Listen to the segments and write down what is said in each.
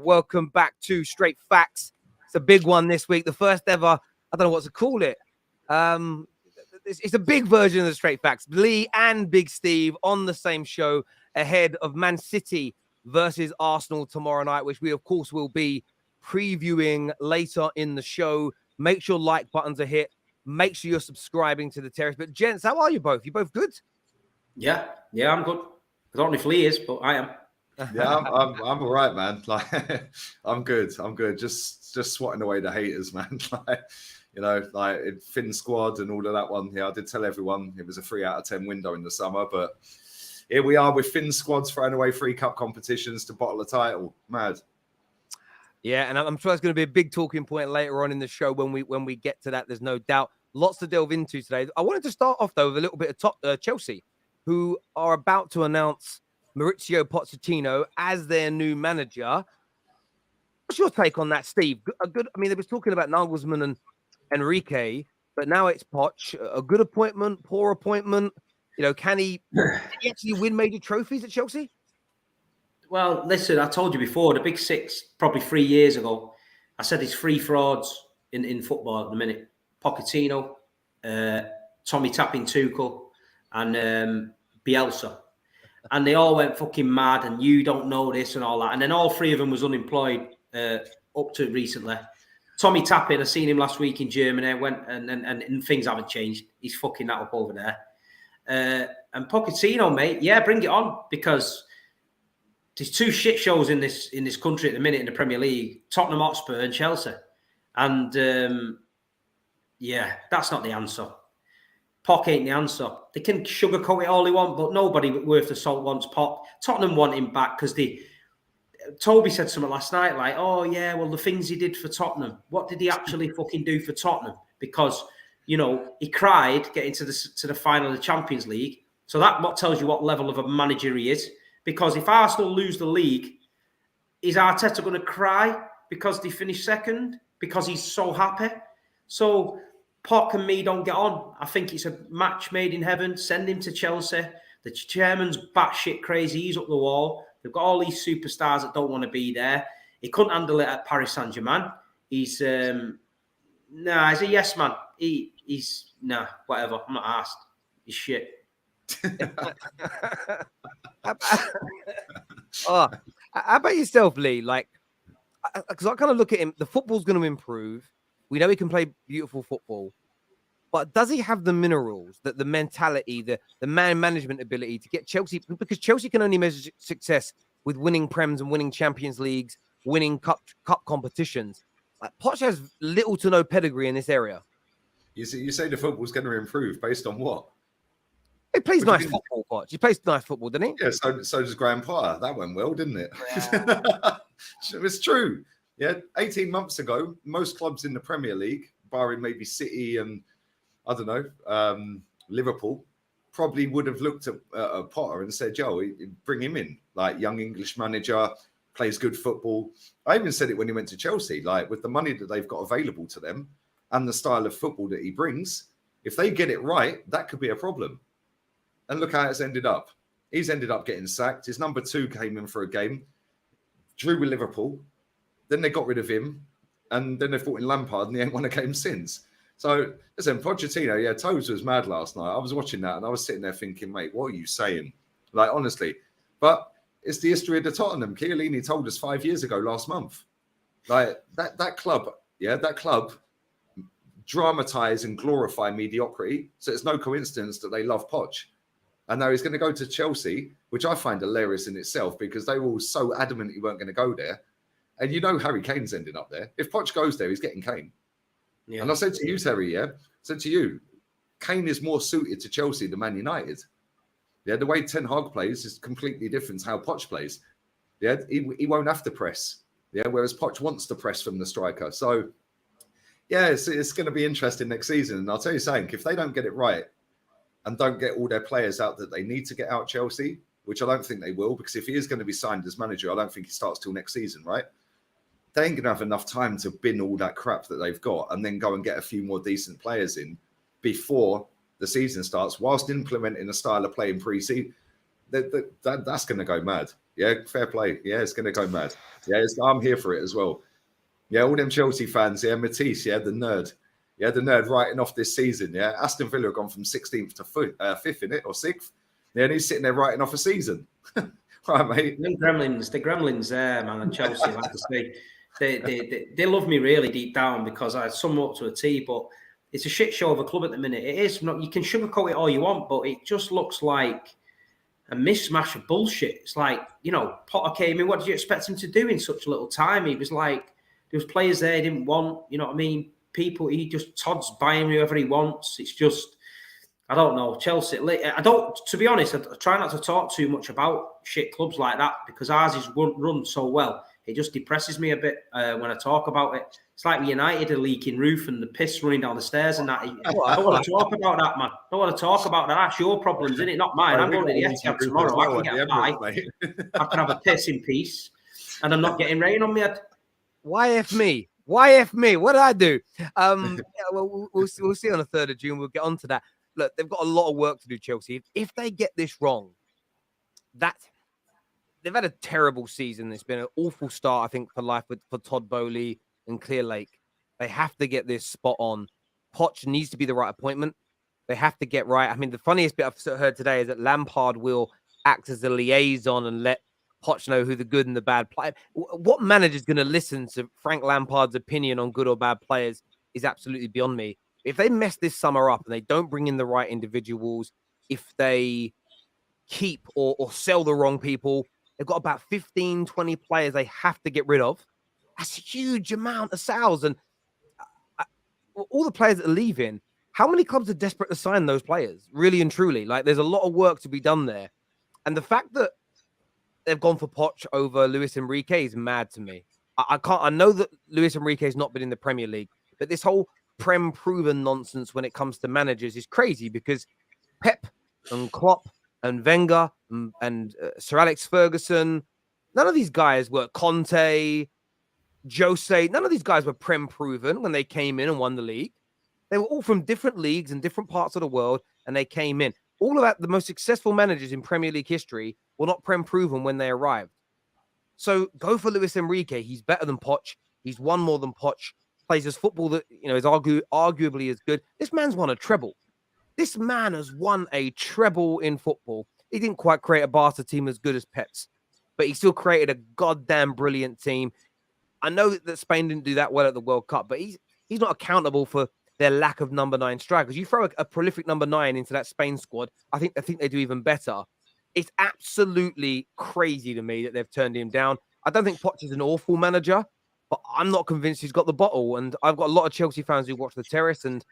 Welcome back to Straight Facts. It's a big one this week. The first ever, I don't know what to call it. It's a big version of the Straight Facts. Lee and Big Steve on the same show ahead of Man City versus Arsenal tomorrow night, which we, of course, will be previewing later in the show. Make sure like buttons are hit. Make sure you're subscribing to the Terrace. But, gents, how are you both? You both good? Yeah, I'm good. I don't know if Lee is, but I am. Yeah, I'm all right, man. Like, I'm good. Just swatting away the haters, man. Like Finn squad and all of that one. Yeah, I did tell everyone it was a 3 out of 10 window in the summer, but here we are with Finn squads throwing away 3 cup competitions to bottle a title. Mad. Yeah, and I'm sure that's going to be a big talking point later on in the show when we get to that. There's no doubt. Lots to delve into today. I wanted to start off though with a little bit of Chelsea, who are about to announce Mauricio Pochettino as their new manager. What's your take on that, Steve? I mean, they was talking about Nagelsmann and Enrique, but now it's Poch. A good appointment, poor appointment. Can he actually win major trophies at Chelsea? Well, listen, I told you before, the Big Six, probably 3 years ago, I said there's 3 frauds in football at the minute. Pochettino, Tommy Tapping Tuchel, and Bielsa. And they all went fucking mad, and you don't know this and all that. And then all 3 of them was unemployed up to recently. Tommy Tapping, I seen him last week in Germany, went and things haven't changed. He's fucking that up over there. And Pochettino, mate, yeah, bring it on, because there's 2 shit shows in this country at the minute in the Premier League: Tottenham Hotspur and Chelsea. And yeah, that's not the answer. Poch ain't the answer. They can sugarcoat it all they want, but nobody worth the salt wants Poch. Tottenham want him back because Toby said something last night like, oh, yeah, well, the things he did for Tottenham. What did he actually fucking do for Tottenham? Because, he cried getting to the final of the Champions League. So that what tells you what level of a manager he is. Because if Arsenal lose the league, is Arteta going to cry because they finished second? Because he's so happy? So Poch and me don't get on. I think it's a match made in heaven. Send him to Chelsea. The chairman's batshit crazy. He's up the wall. They've got all these superstars that don't want to be there. He couldn't handle it at Paris Saint-Germain. He's he's a yes man. He's whatever. I'm not asked. He's shit. How about yourself, Lee? Like, because I kind of look at him. The football's going to improve. We know he can play beautiful football, but does he have the minerals, the mentality, the man management ability to get Chelsea? Because Chelsea can only measure success with winning Prems and winning Champions Leagues, winning cup competitions. Like, Poch has little to no pedigree in this area. You say the football's going to improve based on what? He plays nice football, Poch. He plays nice football, doesn't he? Yeah, so does Graham Potter. That went well, didn't it? Yeah. It's true. Yeah, 18 months ago, most clubs in the Premier League, barring maybe City and, I don't know, Liverpool, probably would have looked at Potter and said, Joe, bring him in. Like, young English manager, plays good football. I even said it when he went to Chelsea, like, with the money that they've got available to them and the style of football that he brings, if they get it right, that could be a problem. And look how it's ended up. He's ended up getting sacked. His number 2 came in for a game, drew with Liverpool. Then they got rid of him, and then they fought in Lampard, and he ain't won a game since. So, listen, Pochettino, yeah, Toes was mad last night. I was watching that, and I was sitting there thinking, mate, what are you saying? Like, honestly. But it's the history of the Tottenham. Chiellini told us 5 years ago, last month. Like, that club dramatise and glorify mediocrity. So it's no coincidence that they love Poch. And now he's going to go to Chelsea, which I find hilarious in itself, because they were all so adamant he weren't going to go there. And Harry Kane's ending up there. If Poch goes there, he's getting Kane. Yeah. And I said to you, Terry, I said to you, Kane is more suited to Chelsea than Man United. Yeah, the way Ten Hag plays is completely different to how Poch plays. Yeah, he won't have to press. Yeah, whereas Poch wants to press from the striker. So, yeah, it's going to be interesting next season. And I'll tell you something, if they don't get it right and don't get all their players out that they need to get out Chelsea, which I don't think they will, because if he is going to be signed as manager, I don't think he starts till next season, right? They ain't going to have enough time to bin all that crap that they've got and then go and get a few more decent players in before the season starts, whilst implementing a style of play in pre-season. That's going to go mad. Yeah, fair play. Yeah, it's going to go mad. Yeah, I'm here for it as well. Yeah, all them Chelsea fans. Yeah, Matisse. Yeah, the nerd. Yeah, the nerd writing off this season. Yeah, Aston Villa have gone from 16th to 5th in it, or 6th. Yeah, and he's sitting there writing off a season. Right, mate. The gremlins there, man, and Chelsea, like to say, they love me really deep down because I sum up to a T, but it's a shit show of a club at the minute. It is. You can sugarcoat it all you want, but it just looks like a mismatch of bullshit. It's like, Potter came in. What did you expect him to do in such a little time? He was like, there was players there he didn't want. You know what I mean? People, Todd's buying whoever he wants. It's just, I don't know. Chelsea, to be honest, I try not to talk too much about shit clubs like that because ours is run so well. It just depresses me a bit when I talk about it. It's like United, a leaking roof and the piss running down the stairs and that. I don't want to talk about that, man. I don't want to talk about that. That's your problems, isn't it? Not mine. I'm going to the Etihad tomorrow. I can get by. I can have a piss in peace and I'm not getting rain on me head. Why F me? Why F me? What did I do? We'll see on the 3rd of June. We'll get on to that. Look, they've got a lot of work to do, Chelsea. If they get this wrong, they've had a terrible season. It's been an awful start, I think, for life for Todd Bowley and Clear Lake. They have to get this spot on. Poch needs to be the right appointment. They have to get right. I mean, the funniest bit I've heard today is that Lampard will act as a liaison and let Poch know who the good and the bad player. What manager is going to listen to Frank Lampard's opinion on good or bad players is absolutely beyond me. If they mess this summer up and they don't bring in the right individuals, if they keep or sell the wrong people, they've got about 15, 20 players they have to get rid of. That's a huge amount of sales. And all the players that are leaving, how many clubs are desperate to sign those players? Really and truly. Like, there's a lot of work to be done there. And the fact that they've gone for Poch over Luis Enrique is mad to me. I know that Luis Enrique has not been in the Premier League, but this whole Prem proven nonsense when it comes to managers is crazy because Pep and Klopp and Wenger and Sir Alex Ferguson, none of these guys were Conte, Jose. None of these guys were Prem proven when they came in and won the league. They were all from different leagues and different parts of the world, and they came in. All of that, the most successful managers in Premier League history were not Prem proven when they arrived. So go for Luis Enrique. He's better than Poch. He's won more than Poch. Plays his football that is arguably as good. This man's won a treble. This man has won a treble in football. He didn't quite create a Barca team as good as Pep's, but he still created a goddamn brilliant team. I know that Spain didn't do that well at the World Cup, but he's not accountable for their lack of number 9 strikers. You throw a prolific number 9 into that Spain squad, I think they do even better. It's absolutely crazy to me that they've turned him down. I don't think Poch is an awful manager, but I'm not convinced he's got the bottle. And I've got a lot of Chelsea fans who watch the Terrace, and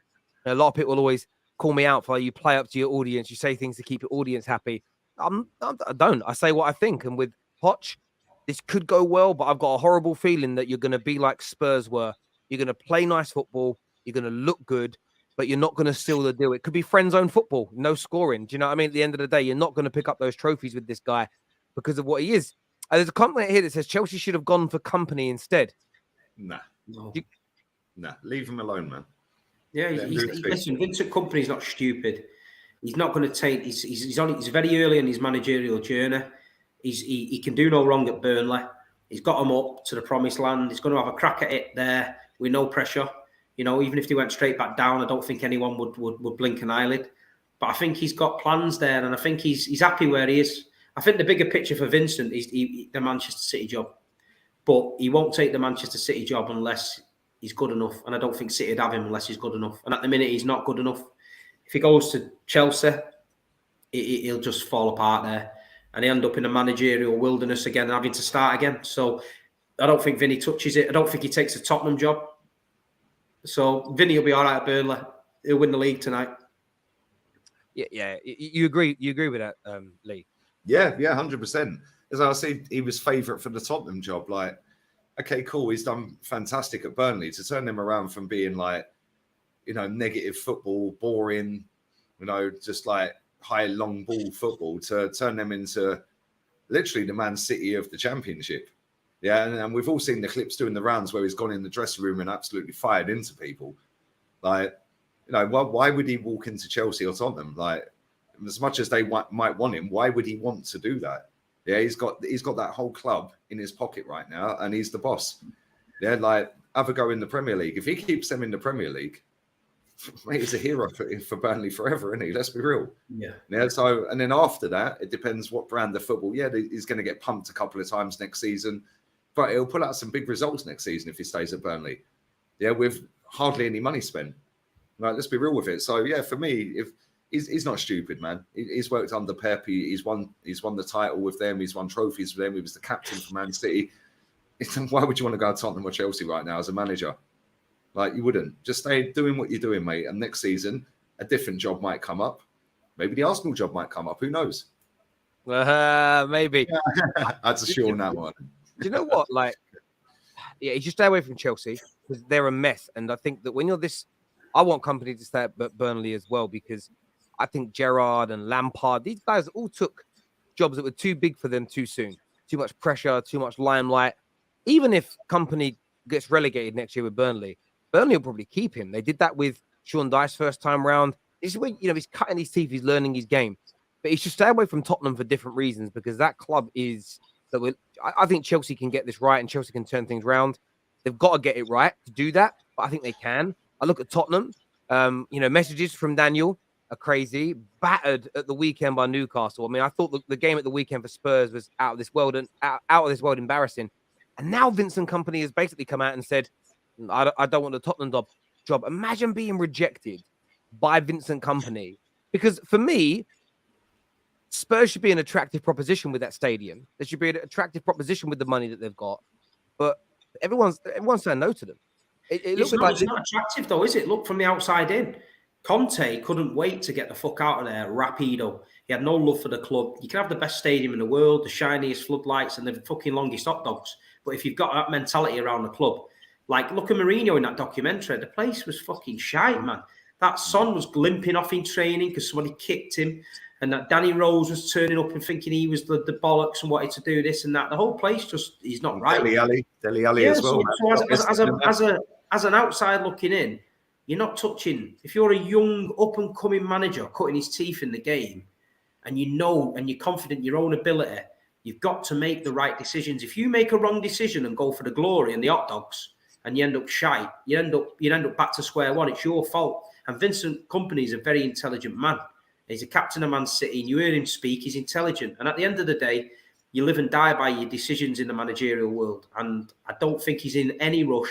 a lot of people will always call me out for you play up to your audience. You say things to keep your audience happy. I don't. I say what I think. And with Poch, this could go well, but I've got a horrible feeling that you're going to be like Spurs were. You're going to play nice football. You're going to look good, but you're not going to seal the deal. It could be friend zone football, no scoring. Do you know what I mean? At the end of the day, you're not going to pick up those trophies with this guy because of what he is. There's a comment here that says Chelsea should have gone for Kompany instead. Nah. Leave him alone, man. Yeah, listen, Vincent Kompany's not stupid. He's not going to take. He's very early in his managerial journey. He can do no wrong at Burnley. He's got them up to the promised land. He's going to have a crack at it there with no pressure. Even if they went straight back down, I don't think anyone would blink an eyelid. But I think he's got plans there, and I think he's happy where he is. I think the bigger picture for Vincent is the Manchester City job. But he won't take the Manchester City job unless he's good enough. And I don't think City would have him unless he's good enough. And at the minute, he's not good enough. If he goes to Chelsea, he'll just fall apart there. And he end up in a managerial wilderness again and having to start again. So I don't think Vinny touches it. I don't think he takes a Tottenham job. So Vinny will be all right at Burnley. He'll win the league tonight. Yeah. You agree with that, Lee? Yeah, 100%. As I said, he was favourite for the Tottenham job. Like, okay, cool. He's done fantastic at Burnley. To turn him around from being like, negative football, boring, just like high long ball football to turn them into literally the Man City of the Championship. Yeah, and we've all seen the clips doing the rounds where he's gone in the dressing room and absolutely fired into people. Like, you know, why would he walk into Chelsea or Tottenham? Like, as much as they might want him, why would he want to do that? Yeah, he's got that whole club in his pocket right now, and he's the boss. Yeah, like, have a go in the Premier League. If he keeps them in the Premier League, mate, he's a hero for Burnley forever, isn't he? Let's be real. Yeah. So, and then after that, it depends what brand of football. Yeah, he's going to get pumped a couple of times next season, but he'll pull out some big results next season if he stays at Burnley. Yeah, with hardly any money spent. Right, let's be real with it. So, yeah, for me, if he's not stupid, man. He's worked under Pep. He's won the title with them. He's won trophies with them. He was the captain for Man City. Why would you want to go to Tottenham or Chelsea right now as a manager? Like, you wouldn't. Just stay doing what you're doing, mate. And next season, a different job might come up. Maybe the Arsenal job might come up. Who knows? Maybe. That's a sure on that one. Do you know what? Like, yeah, you just stay away from Chelsea because they're a mess. And I think that when you're this, I want Kompany to stay at Burnley as well, because I think Gerrard and Lampard, these guys all took jobs that were too big for them too soon. Too much pressure, too much limelight. Even if Kompany gets relegated next year with Burnley will probably keep him. They did that with Sean Dyche first time round. This is when, you know, he's cutting his teeth, he's learning his game. But he should stay away from Tottenham for different reasons, because that club is that I think Chelsea can get this right and Chelsea can turn things around. They've got to get it right to do that, but I think they can. I look at Tottenham. You know, messages from Daniel are crazy. Battered at the weekend by Newcastle. I mean, I thought the game at the weekend for Spurs was out of this world embarrassing. And now Vincent Kompany has basically come out and said, I don't want the Tottenham job. Imagine being rejected by Vincent Kompany. Because for me, Spurs should be an attractive proposition with that stadium. There should be an attractive proposition with the money that they've got. But everyone's saying no to them. It's not attractive, though, is it? Look from the outside in. Conte couldn't wait to get the fuck out of there, rapido. He had no love for the club. You can have the best stadium in the world, the shiniest floodlights, and the fucking longest hot dogs. But if you've got that mentality around the club, like, look at Mourinho in that documentary. The place was fucking shite, man. That Son was limping off in training because somebody kicked him. And that Danny Rose was turning up and thinking he was the bollocks and wanted to do this and that. The whole place just, he's not right. Dele Alli as well. So as an outside looking in, you're not touching. If you're a young, up-and-coming manager cutting his teeth in the game, and you know and you're confident in your own ability, you've got to make the right decisions. If you make a wrong decision and go for the glory and the hot dogs, and you end up shite, you end up back to square one. It's your fault. And Vincent Kompany is a very intelligent man. He's a captain of Man City, and you hear him speak. He's intelligent. And at the end of the day, you live and die by your decisions in the managerial world. And I don't think he's in any rush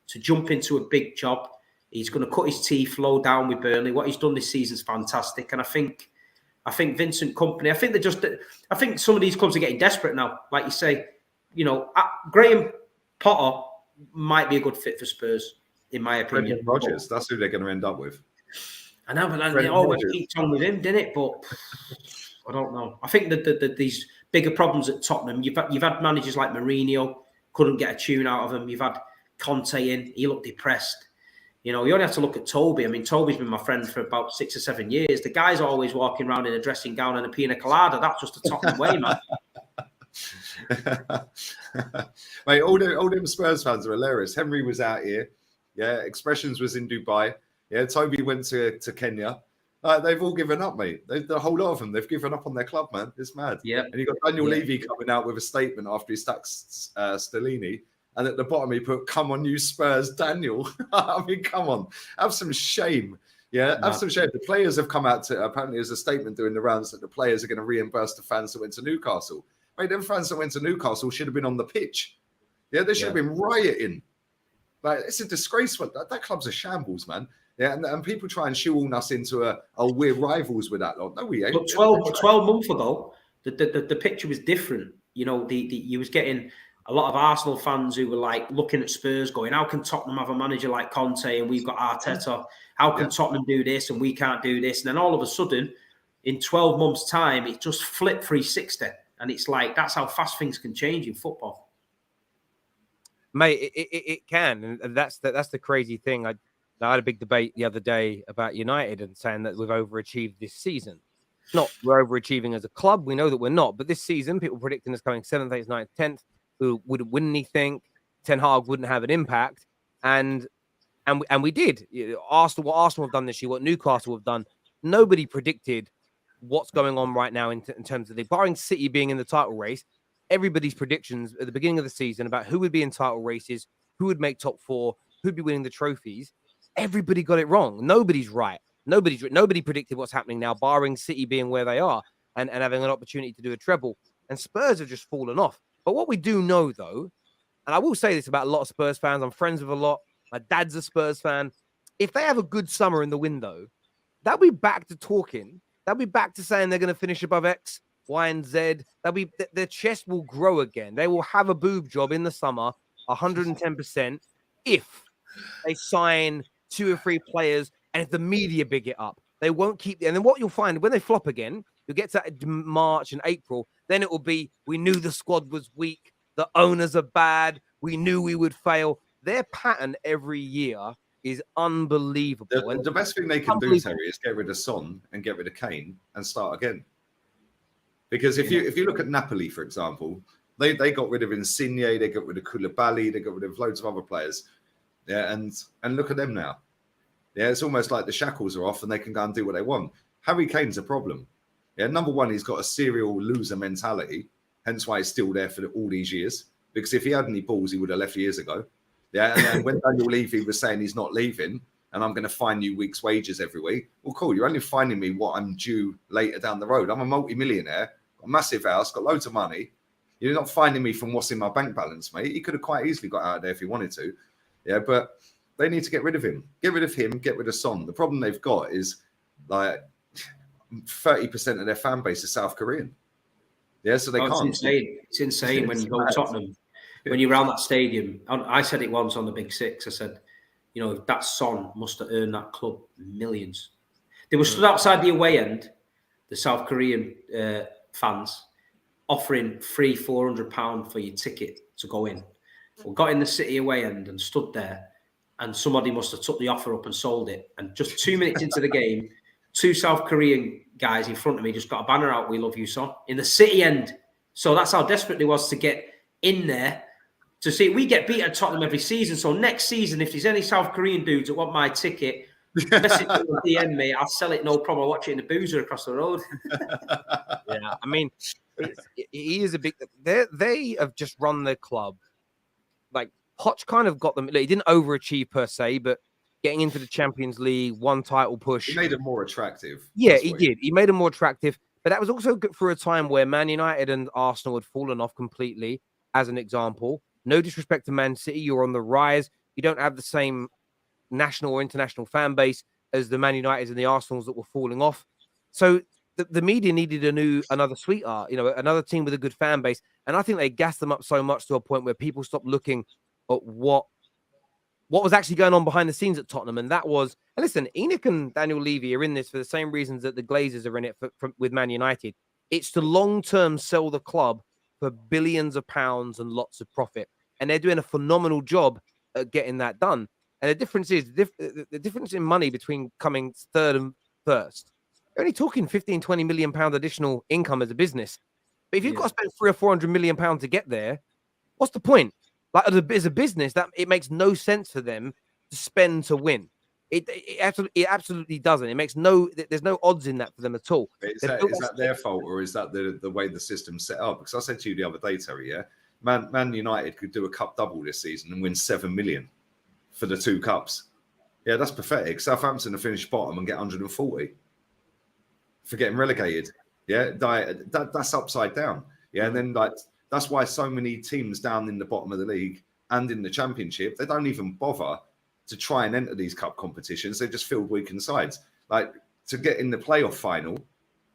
to jump into a big job. He's going to cut his teeth low down with Burnley. What he's done this season is fantastic. And I think Vincent Kompany, I think some of these clubs are getting desperate now. Like you say, you know, Graham Potter might be a good fit for Spurs, in my opinion. Brendan Rodgers, that's who they're going to end up with. I know, but they always keep on with him, didn't it? But I don't know. I think that these bigger problems at Tottenham, you've had managers like Mourinho, couldn't get a tune out of him. You've had Conte in, he looked depressed. You know, you only have to look at Toby. I mean, Toby's been my friend for about 6 or 7 years. The guy's always walking around in a dressing gown and a pina colada. That's just a Tottenham way, man. Mate, all them Spurs fans are hilarious. Henry was out here. Yeah, Expressions was in Dubai. Yeah, Toby went to Kenya. They've all given up, mate. The whole lot of them, they've given up on their club, man. It's mad. Yeah. And you got Daniel Levy coming out with a statement after he sacked Stellini. And at the bottom, he put, "Come on, you Spurs, Daniel." I mean, come on. Have some shame. Yeah, have some shame. The players have come out to, apparently there's a statement doing the rounds that the players are going to reimburse the fans that went to Newcastle. Mate, them fans that went to Newcastle should have been on the pitch. Yeah, they should have been rioting. Like, it's a disgrace. That club's a shambles, man. Yeah, and people try and shoehorn us into we're rivals with that lot. No, we ain't. But 12 months ago, the picture was different. You know, you was getting a lot of Arsenal fans who were like looking at Spurs going, how can Tottenham have a manager like Conte and we've got Arteta? How can Tottenham do this and we can't do this? And then all of a sudden, in 12 months' time, it just flipped 360. And it's like, that's how fast things can change in football. Mate, it can. And that's the crazy thing. I had a big debate the other day about United and saying that we've overachieved this season. not we're overachieving as a club. We know that we're not. But this season, people predicting us coming 7th, 8th, 9th, 10th, who wouldn't win anything. Ten Hag wouldn't have an impact. And we did. Arsenal, what Arsenal have done this year, what Newcastle have done, nobody predicted what's going on right now in terms of barring City being in the title race. Everybody's predictions at the beginning of the season about who would be in title races, who would make top 4, who'd be winning the trophies. Everybody got it wrong. Nobody's right. Nobody predicted what's happening now, barring City being where they are and having an opportunity to do a treble. And Spurs have just fallen off. But what we do know, though, and I will say this about a lot of Spurs fans, I'm friends with a lot. My dad's a Spurs fan. If they have a good summer in the window, they'll be back to talking. They'll be back to saying they're going to finish above X, Y, and Z. Their chest will grow again. They will have a boob job in the summer, 110%, if they sign 2 or 3 players and if the media big it up. They won't keep. And then what you'll find when they flop again, you'll get to March and April. Then it will be, we knew the squad was weak. The owners are bad. We knew we would fail. Their pattern every year is unbelievable. The best thing they can do, Terry, is get rid of Son and get rid of Kane and start again. Because if you look at Napoli, for example, they got rid of Insigne, they got rid of Koulibaly, they got rid of loads of other players. Yeah, and look at them now. Yeah, it's almost like the shackles are off and they can go and do what they want. Harry Kane's a problem. Yeah, number one, he's got a serial loser mentality, hence why he's still there for all these years. Because if he had any balls, he would have left years ago. Yeah, and then when Daniel Levy was saying he's not leaving and I'm going to fine you week's wages every week, well, cool, you're only fining me what I'm due later down the road. I'm a multi-millionaire, got a massive house, got loads of money. You're not finding me from what's in my bank balance, mate. He could have quite easily got out of there if he wanted to. Yeah, but they need to get rid of him. Get rid of him, get rid of Son. The problem they've got is like 30% of their fan base is South Korean. Yeah, so they can't. It's insane. It's insane when you go to Tottenham. When you're around that stadium, I said it once on the Big Six. I said, that Son must have earned that club millions. They were stood outside the away end, the South Korean fans, offering £300-400 for your ticket to go in. We got in the City away end and stood there, and somebody must have took the offer up and sold it. And just 2 minutes into the game, 2 South Korean guys in front of me just got a banner out, "We love you, Son," in the City end. So that's how desperate it was to get in there. To see, we get beat at Tottenham every season. So next season, if there's any South Korean dudes that want my ticket, message me or DM me. I'll sell it, no problem. I'll watch it in the boozer across the road. Yeah, I mean, he is a big. They have just run their club. Like Poch kind of got them. He didn't overachieve per se, but getting into the Champions League, 1 title push. He made them more attractive. Yeah, he did. He made them more attractive. But that was also good for a time where Man United and Arsenal had fallen off completely, as an example. No disrespect to Man City, you're on the rise. You don't have the same national or international fan base as the Man Uniteds and the Arsenals that were falling off. So the media needed another sweetheart, another team with a good fan base. And I think they gassed them up so much to a point where people stopped looking at what was actually going on behind the scenes at Tottenham. And that was, and listen, Enoch and Daniel Levy are in this for the same reasons that the Glazers are in it with Man United. It's to long-term sell the club for billions of pounds and lots of profit. And they're doing a phenomenal job at getting that done. And the difference is the difference in money between coming third and first. You're only talking 15-20 million pound additional income as a business. But if you've got to spend 300 or 400 million pounds to get there, what's the point? Like as a business, that it makes no sense for them to spend to win. It absolutely doesn't. It makes there's no odds in that for them at all. Is that their fault, or is that the way the system's set up? Because I said to you the other day, Terry, Man United could do a cup double this season and win 7 million for the 2 cups. Yeah, that's pathetic. Southampton to finish bottom and get 140 for getting relegated. Yeah, that's upside down. Yeah, and then that's why so many teams down in the bottom of the league and in the Championship, they don't even bother to try and enter these cup competitions. They just field weakened sides. Like to get in the playoff final,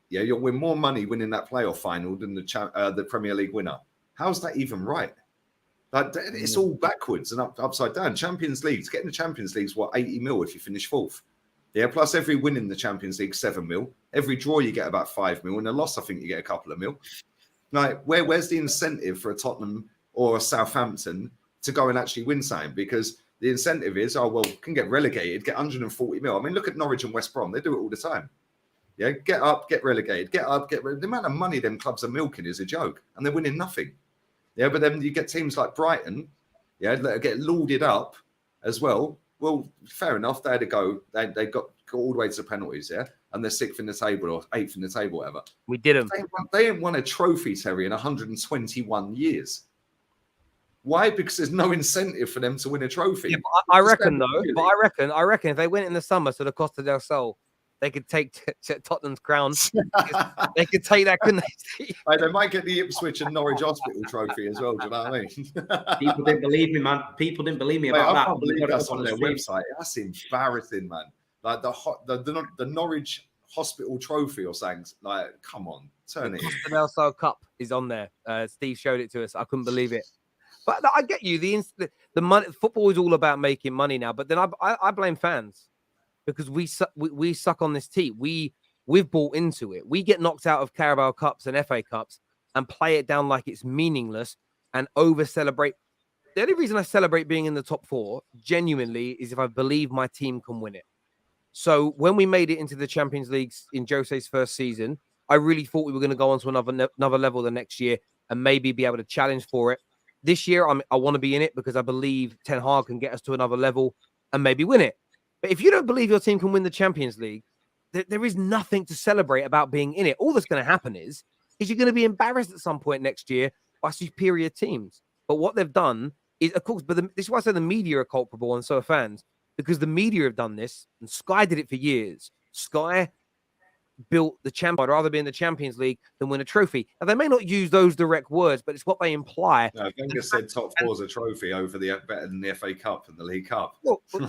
yeah, you'll win more money winning that playoff final than the Premier League winner. How's that even right? Like, it's all backwards and upside down. Champions League, to get in the Champions League is what, 80 mil if you finish 4th. Yeah, plus every win in the Champions League, 7 mil. Every draw you get about 5 mil, and a loss I think you get a couple of mil. Like, where's the incentive for a Tottenham or a Southampton to go and actually win something? Because the incentive is, can get relegated, get 140 mil. I mean, look at Norwich and West Brom. They do it all the time. Yeah, get up, get relegated, get up, get the amount of money them clubs are milking is a joke, and they're winning nothing. Yeah, but then you get teams like Brighton, yeah, that get lauded up as well. Well, fair enough, they had to go. They got all the way to the penalties, yeah, and they're 6th in the table or 8th in the table, whatever. We did them. They ain't won a trophy, Terry, in 121 years. Why? Because there's no incentive for them to win a trophy. Yeah, but I reckon though. But I reckon if they went in the summer to the Costa del Sol, they could take Tottenham's crown. They could take that, couldn't they? They might get the Ipswich and Norwich Hospital trophy as well. Do you know what I mean? People didn't believe me, man. People didn't believe me about I that. can't believe that's on their website. That's embarrassing, man. Like the Norwich Hospital trophy or something. Like, come on, turn it. The Costa del Sol Cup is on there. Steve showed it to us. I couldn't believe it. But I get you. The money. Football is all about making money now. But then I blame fans because we suck on this team. We've bought into it. We get knocked out of Carabao Cups and FA Cups and play it down like it's meaningless and over celebrate. The only reason I celebrate being in the top 4 genuinely is if I believe my team can win it. So when we made it into the Champions League in Jose's first season, I really thought we were going to go on to another level the next year and maybe be able to challenge for it. This year, I want to be in it because I believe Ten Hag can get us to another level and maybe win it. But if you don't believe your team can win the Champions League, there is nothing to celebrate about being in it. All that's going to happen is you're going to be embarrassed at some point next year by superior teams. But what they've done is, of course, this is why I say the media are culpable and so are fans, because the media have done this and Sky did it for years. Sky built the champion. I'd rather be in the Champions League than win a trophy. Now, they may not use those direct words, but it's what they imply. No, Wenger said top 4's a trophy over better than the FA Cup and the League Cup. Well, and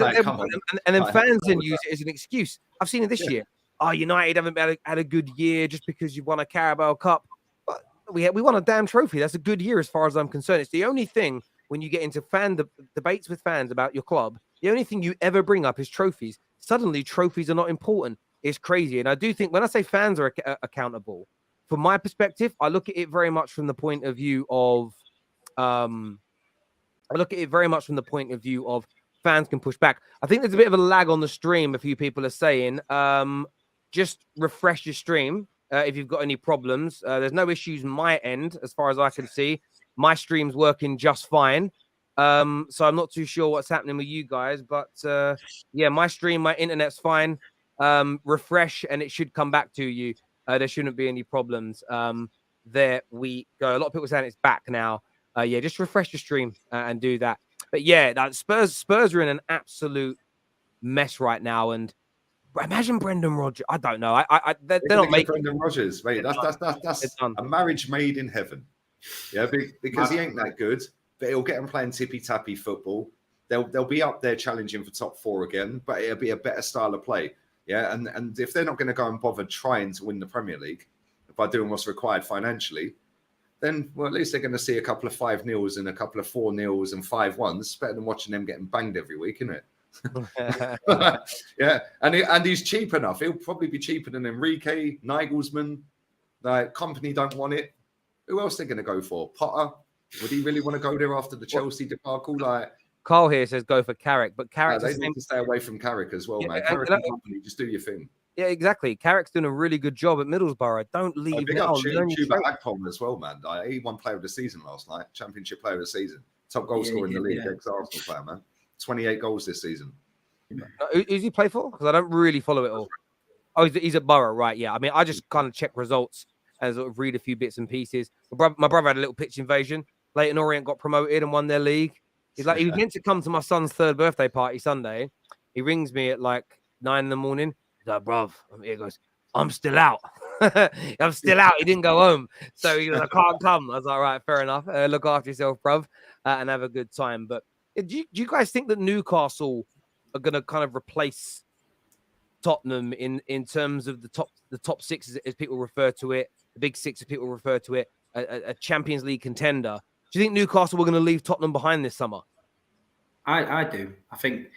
then fans then use it as an excuse. I've seen it this year. Oh, United haven't had a good year just because you won a Carabao Cup. But we won a damn trophy. That's a good year as far as I'm concerned. It's the only thing when you get into debates with fans about your club, the only thing you ever bring up is trophies. Suddenly, trophies are not important. It's crazy. And I do think when I say fans are accountable, from my perspective, I look at it very much from the point of view of fans can push back. I think there's a bit of a lag on the stream. A few people are saying, just refresh your stream if you've got any problems. There's no issues my end as far as I can see. My stream's working just fine. So I'm not too sure what's happening with you guys, but yeah, my internet's fine. Refresh and it should come back to you. There shouldn't be any problems. There we go. A lot of people saying it's back now. Yeah, just refresh your stream and do that. But yeah, Spurs are in an absolute mess right now. And imagine Brendan Rodgers. I don't know. They're not making Brendan Rodgers, mate. That's a marriage made in heaven. Yeah, because he ain't that good. But he'll get them playing tippy-tappy football. They'll be up there challenging for top 4 again, but it'll be a better style of play. Yeah, and if they're not going to go and bother trying to win the Premier League by doing what's required financially, then, well, at least they're going to see a couple of 5-0s and a couple of 4-0s and 5-1s. It's better than watching them getting banged every week, isn't it? Yeah, and he's cheap enough. He'll probably be cheaper than Enrique, Nagelsmann. Like, Kompany don't want it. Who else are they going to go for? Potter? Would he really want to go there after the Chelsea debacle? Like, Carl here says go for Carrick, but Carrick they need to stay away from Carrick as well, man. Carrick and Kompany, just do your thing. Yeah, exactly. Carrick's doing a really good job at Middlesbrough. Don't leave now. Chuba Akpom as well, man. He won Player of the Season last night. Championship Player of the Season. Top goal scorer in the league. Ex-Arsenal player, man. 28 goals this season. Who's he play for? Because I don't really follow it all. Oh, he's at Borough, right? Yeah. I mean, I just kind of check results and sort of read a few bits and pieces. My brother had a little pitch invasion. Leighton Orient got promoted and won their league. He's like, he was meant to come to my son's 3rd birthday party Sunday. He rings me at like 9 in the morning. He's like, bruv, he goes, I'm still out. I'm still out. He didn't go home. So he goes, I can't come. I was like, all right, fair enough. Look after yourself, bruv, and have a good time. But do you guys think that Newcastle are going to kind of replace Tottenham in terms of the top 6 as people refer to it, the big 6 as people refer to it, a Champions League contender? Do you think Newcastle were going to leave Tottenham behind this summer? I do. I think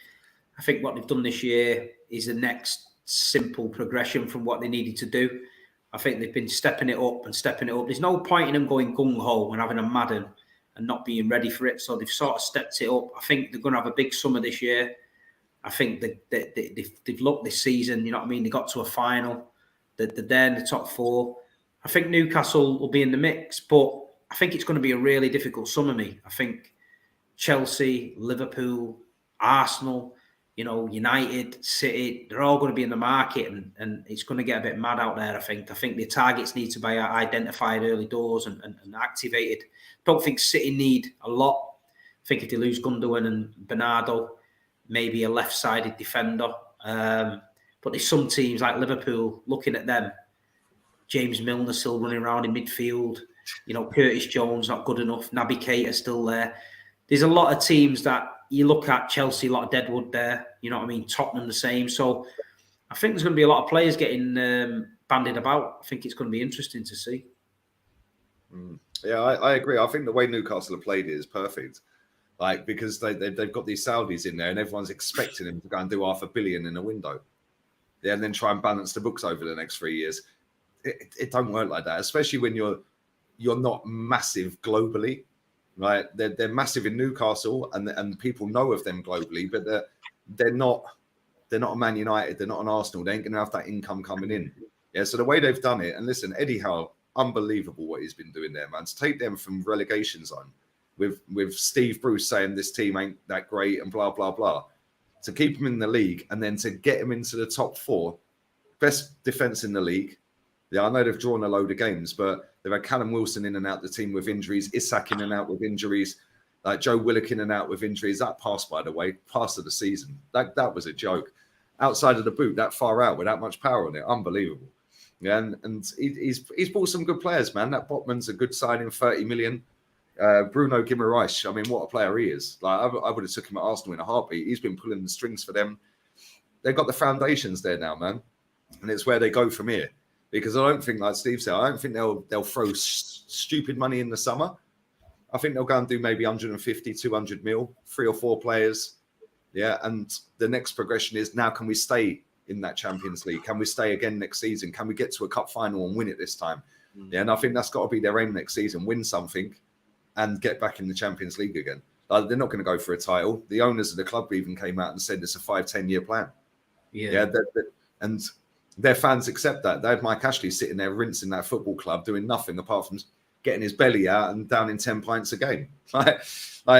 what they've done this year is the next simple progression from what they needed to do. I think they've been stepping it up. There's no point in them going gung-ho and having a Madden and not being ready for it. So they've sort of stepped it up. I think they're going to have a big summer this year. I think they've looked this season, you know what I mean? They got to a final. They're there in the top 4. I think Newcastle will be in the mix, but I think it's going to be a really difficult summer, me. I think Chelsea, Liverpool, Arsenal, United, City, they're all going to be in the market, and it's going to get a bit mad out there, I think. I think the targets need to be identified early doors and activated. Don't think City need a lot. I think if they lose Gundogan and Bernardo, maybe a left-sided defender. But there's some teams like Liverpool, looking at them, James Milner still running around in midfield. Curtis Jones not good enough. Naby Keita still there. There's a lot of teams that you look at. Chelsea, a lot of deadwood there. You know what I mean? Tottenham the same. So I think there's going to be a lot of players getting bandied about. I think it's going to be interesting to see. Yeah, I agree. I think the way Newcastle have played it is perfect. Because they've got these Saudis in there and everyone's expecting them to go and do $500 million in a window. Yeah, and then try and balance the books over the next 3 years. It don't work like that, especially when you're not massive globally, right? They're massive in Newcastle and people know of them globally, but they're not a Man United, they're not an Arsenal. They ain't gonna have that income coming in. Yeah, so the way they've done it, and listen, Eddie Howe, unbelievable what he's been doing there, man. To take them from relegation zone with Steve Bruce saying this team ain't that great and blah blah blah, to keep them in the league and then to get them into the top 4, best defense in the league. Yeah, I know they've drawn a load of games, but they've had Callum Wilson in and out the team with injuries, Isak in and out with injuries, Joe Willock in and out with injuries. That pass, by the way, pass of the season, that was a joke. Outside of the boot, that far out with that much power on it, unbelievable. Yeah, and he's bought some good players, man. That Botman's a good signing, 30 million. Bruno Guimaraes, I mean, what a player he is. I would have took him at Arsenal in a heartbeat. He's been pulling the strings for them. They've got the foundations there now, man, and it's where they go from here. Because I don't think, like Steve said, I don't think they'll throw stupid money in the summer. I think they'll go and do maybe 150, 200 mil, 3 or 4 players. Yeah, and the next progression is now, can we stay in that Champions League? Can we stay again next season? Can we get to a cup final and win it this time? Yeah, and I think that's got to be their aim next season, win something and get back in the Champions League again. They're not going to go for a title. The owners of the club even came out and said it's a 5-10 year plan. Yeah, and their fans accept that. They had Mike Ashley sitting there rinsing that football club, doing nothing apart from getting his belly out and down in 10 pints a game. Like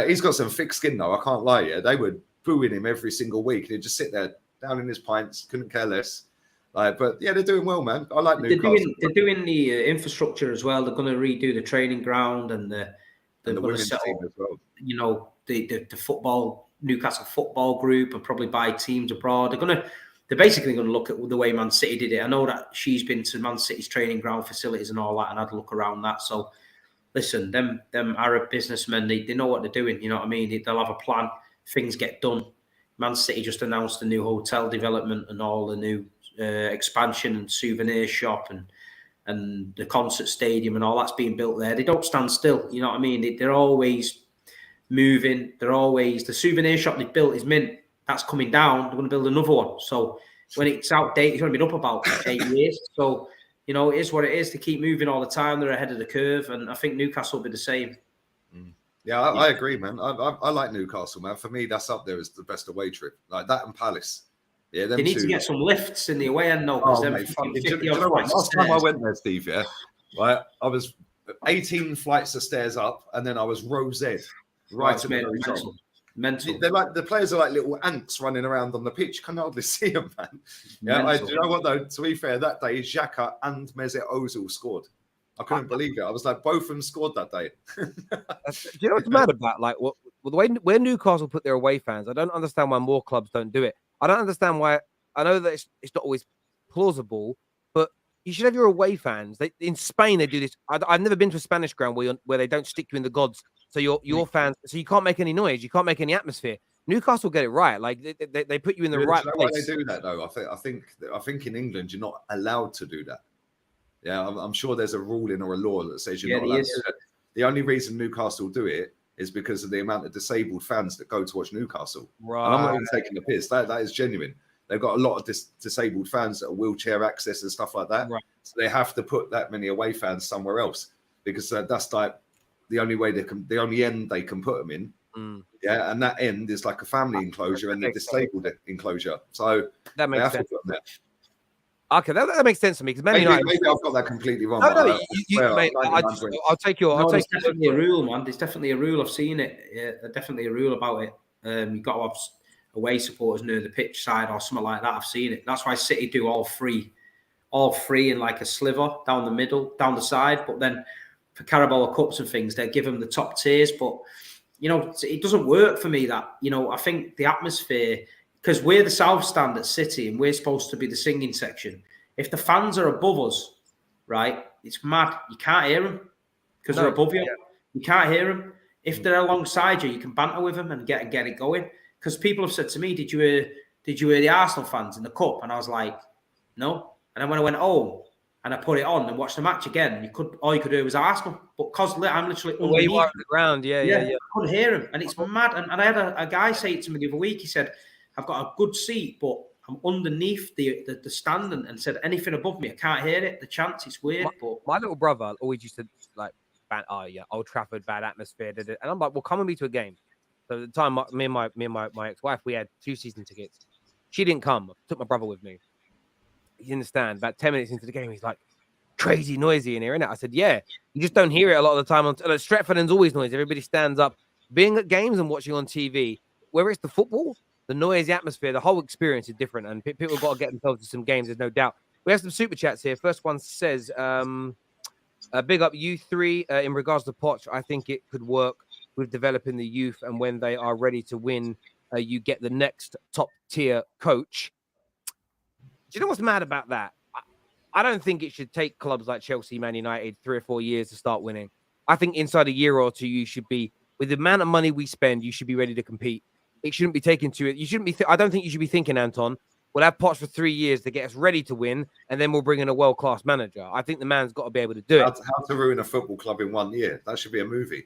he's got some thick skin, though. I can't lie. Yeah, they were booing him every single week. He'd just sit there down in his pints, couldn't care less. But yeah, they're doing well, man. I like Newcastle. They're doing the infrastructure as well. They're going to redo the training ground and they're going to set up, as well. The football, Newcastle football group, and probably buy teams abroad. They're basically going to look at the way Man City did it. I know that she's been to Man City's training ground facilities and all that, and had a look around that. So, listen, them Arab businessmen, they know what they're doing. You know what I mean? They'll have a plan. Things get done. Man City just announced a new hotel development and all the new expansion and souvenir shop and the concert stadium and all that's being built there. They don't stand still. You know what I mean? They're always moving. The souvenir shop they built is mint. That's coming down. They're going to build another one. So when it's outdated, it's going to be up about 8 years. So, it is what it is. They keep moving all the time. They're ahead of the curve. And I think Newcastle will be the same. Yeah, I agree, man. I like Newcastle, man. For me, that's up there as the best away trip. Like that and Palace. Yeah, they need to get some lifts in the away end now. Last time I went there, Steve, yeah, right, I was 18 flights of stairs up, and then I was row Z, right at the very top. Mental. They're like, the players are like little ants running around on the pitch. You can hardly see them, man. Yeah, do you know what though? To be fair, that day Xhaka and Mesut Ozil scored. I couldn't believe it. I was like, both of them scored that day. Do you know what's mad about? Like, the way where Newcastle put their away fans, I don't understand why more clubs don't do it. I don't understand why. I know that it's not always plausible, but you should have your away fans. In Spain, they do this. I've never been to a Spanish ground where they don't stick you in the gods. So your fans, so you can't make any noise, you can't make any atmosphere. Newcastle get it right. Like they put you in the right place. Why they do that though? I think in England you're not allowed to do that. Yeah, I'm sure there's a ruling or a law that says you're not allowed to do that. The only reason Newcastle do it is because of the amount of disabled fans that go to watch Newcastle. Right. And I'm not even taking the piss. That is genuine. They've got a lot of disabled fans that are wheelchair access and stuff like that. Right. So they have to put that many away fans somewhere else because that's like the only way the only end they can put them in. Yeah, and that end is like a family enclosure and the disabled enclosure. So that makes sense. Okay, that makes sense to me because Man Maybe United. I've got that completely wrong. No, Well, mate, 99 quid. I'll take your. No, I'll take there's definitely a rule, man. There's definitely a rule. I've seen it. Yeah, there's definitely a rule about it. You've got to have away supporters near the pitch side or something like that. I've seen it. That's why City do all three in like a sliver down the middle, down the side. But then for Carabao Cups and things, they give them the top tiers. But it doesn't work for me. That I think the atmosphere, because we're the South Stand at City and we're supposed to be the singing section. If the fans are above us, right, it's mad. You can't hear them because they're above you. Yeah. You can't hear them. If they're alongside you, you can banter with them and get it going. Because people have said to me, "Did you hear the Arsenal fans in the cup?" And I was like, "No." And then when I went home and I put it on and watched the match again, all you could hear was Arsenal. But because I'm literally where you are at the ground, yeah. I couldn't hear him, and it's mad. And I had a guy say it to me the other week. He said, "I've got a good seat, but I'm underneath the stand," and said anything above me, I can't hear it. The chants, it's weird. My little brother always used to like, Old Trafford, bad atmosphere, and I'm like, well, come with me to a game. So at the time, me and my ex-wife, we had 2 season tickets. She didn't come. I took my brother with me. He's in the stand. About 10 minutes into the game, he's like, crazy noisy in here, innit? I said, yeah. You just don't hear it a lot of the time. Stretford End's always noisy. Everybody stands up. Being at games and watching on TV, whether it's the football, the noisy atmosphere, the whole experience is different, and people have got to get themselves to some games. There's no doubt. We have some super chats here. First one says, "Big up you three in regards to Poch. I think it could work with developing the youth, and when they are ready to win, you get the next top tier coach." Do you know what's mad about that? I don't think it should take clubs like Chelsea, Man United 3 or 4 years to start winning. I think inside a year or two, you should be, with the amount of money we spend, you should be ready to compete. It shouldn't be taken to it. You shouldn't be. I don't think you should be thinking, Anton, we'll have Poch for 3 years to get us ready to win, and then we'll bring in a world-class manager. I think the man's got to be able to do it. How to ruin a football club in 1 year? That should be a movie.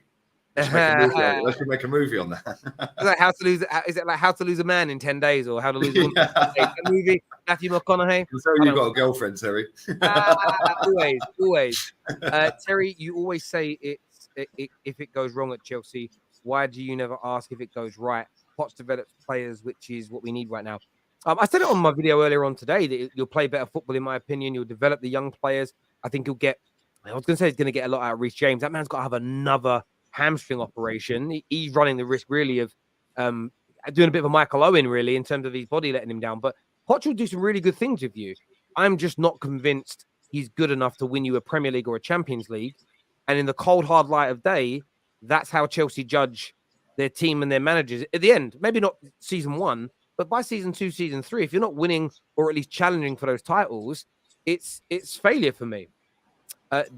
Let's make a movie on that. Is it like how to lose a man in 10 days or how to lose a woman in 10 days? A movie, Matthew McConaughey. So you've got a girlfriend, Terry. Always. Terry, you always say if it goes wrong at Chelsea, why do you never ask if it goes right? Poch develops players, which is what we need right now. I said it on my video earlier on today that you'll play better football, in my opinion. You'll develop the young players. I think you'll get. I was going to say he's going to get a lot out of Reece James. That man's got to have another hamstring operation. He's running the risk really of doing a bit of a Michael Owen really in terms of his body letting him down. But Poch will do some really good things with you. I'm just not convinced he's good enough to win you a Premier League or a Champions League. And in the cold, hard light of day, that's how Chelsea judge their team and their managers. At the end, maybe not season 1, but by season 2, season 3, if you're not winning or at least challenging for those titles, it's failure for me.